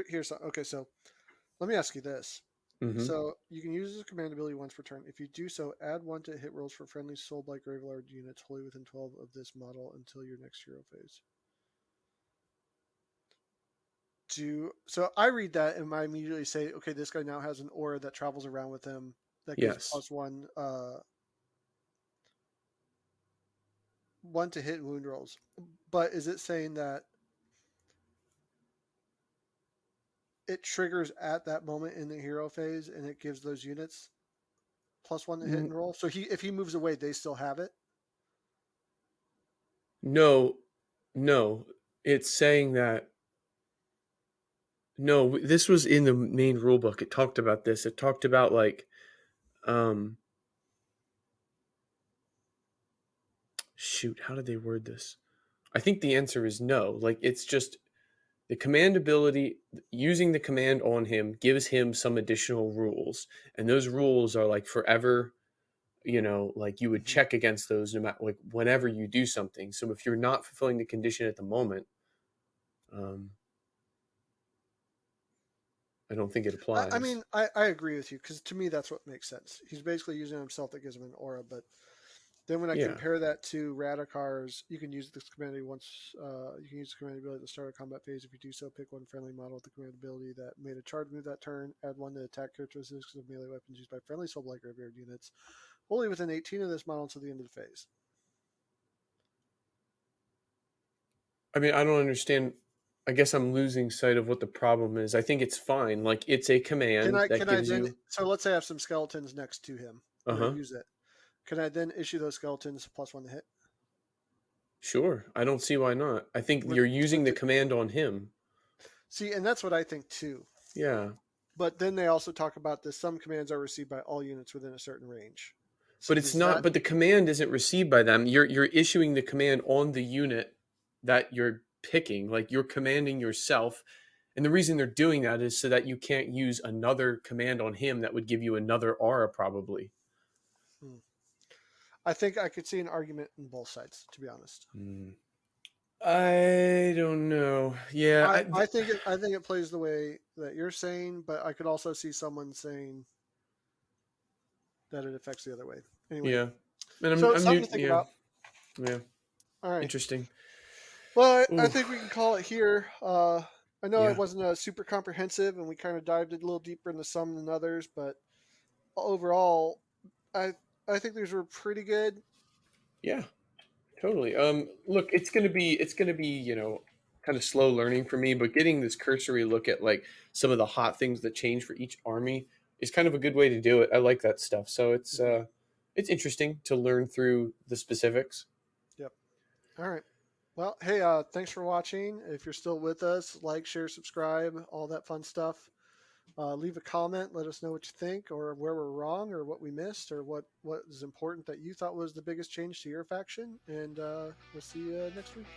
Here's okay. So let me ask you this. Mm-hmm. So you can use this command ability once per turn. If you do so, add 1 to hit rolls for friendly soul blight graveyard units wholly within 12 of this model until your next hero phase. So I read that and I immediately say, okay, this guy now has an aura that travels around with him that gives Yes. +1 1 to hit wound rolls. But is it saying that it triggers at that moment in the hero phase and it gives those units +1 to hit and roll? So if he moves away, they still have it. No, no. It's saying that no. This was in the main rule book. It talked about this. It talked about like, um, shoot. How did they word this? I think the answer is no. Like it's just the command ability. Using the command on him gives him some additional rules, and those rules are like forever. Like you would Mm-hmm. check against those no matter like whenever you do something. So if you're not fulfilling the condition at the moment, um, I don't think it I applies. mean, I agree with you because to me that's what makes sense. He's basically using himself that gives him an aura, but then when I Yeah. compare that to Radicar's, you can use this command ability once. You can use the command ability at the start of combat phase. If you do so, pick one friendly model with the command ability that made a charge move that turn. Add 1 to attack characteristics of melee weapons used by friendly soul blight graveyard units. Only within 18 of this model until the end of the phase. I mean, I don't understand. I guess I'm losing sight of what the problem is. I think it's fine. Like it's a command that Can I gives then? you. So let's say I have some skeletons next to him Uh and I huh. use it. Can I then issue those skeletons +1 to hit? Sure. I don't see why not. I think With you're using with the the, command on him. See, and that's what I think too. Yeah. But then they also talk about this: some commands are received by all units within a certain range. So But it's does not. that? But the command isn't received by them. You're issuing the command on the unit that you're picking. Like you're commanding yourself. And the reason they're doing that is so that you can't use another command on him that would give you another aura, probably. Hmm. I think I could see an argument in both sides, to be honest. Hmm. I don't know. Yeah, I think it plays the way that you're saying, but I could also see someone saying that it affects the other way. Anyway, yeah. And so I'm something new. to think Yeah, about. yeah. All right. Interesting. Well, I Ooh, think we can call it here. I know it yeah, wasn't a super comprehensive, and we kind of dived a little deeper into some than others, but overall, I I think these were pretty good. yeah. Totally. Look, it's gonna be kind of slow learning for me, but getting this cursory look at like some of the hot things that change for each army is kind of a good way to do it. I like that stuff. So Mhm. it's interesting to learn through the specifics. Yep. All right. Well, hey, thanks for watching. If you're still with us, like, share, subscribe, all that fun stuff. Leave a comment. Let us know what you think, or where we're wrong, or what we missed, or what is important that you thought was the biggest change to your faction. And we'll see you next week.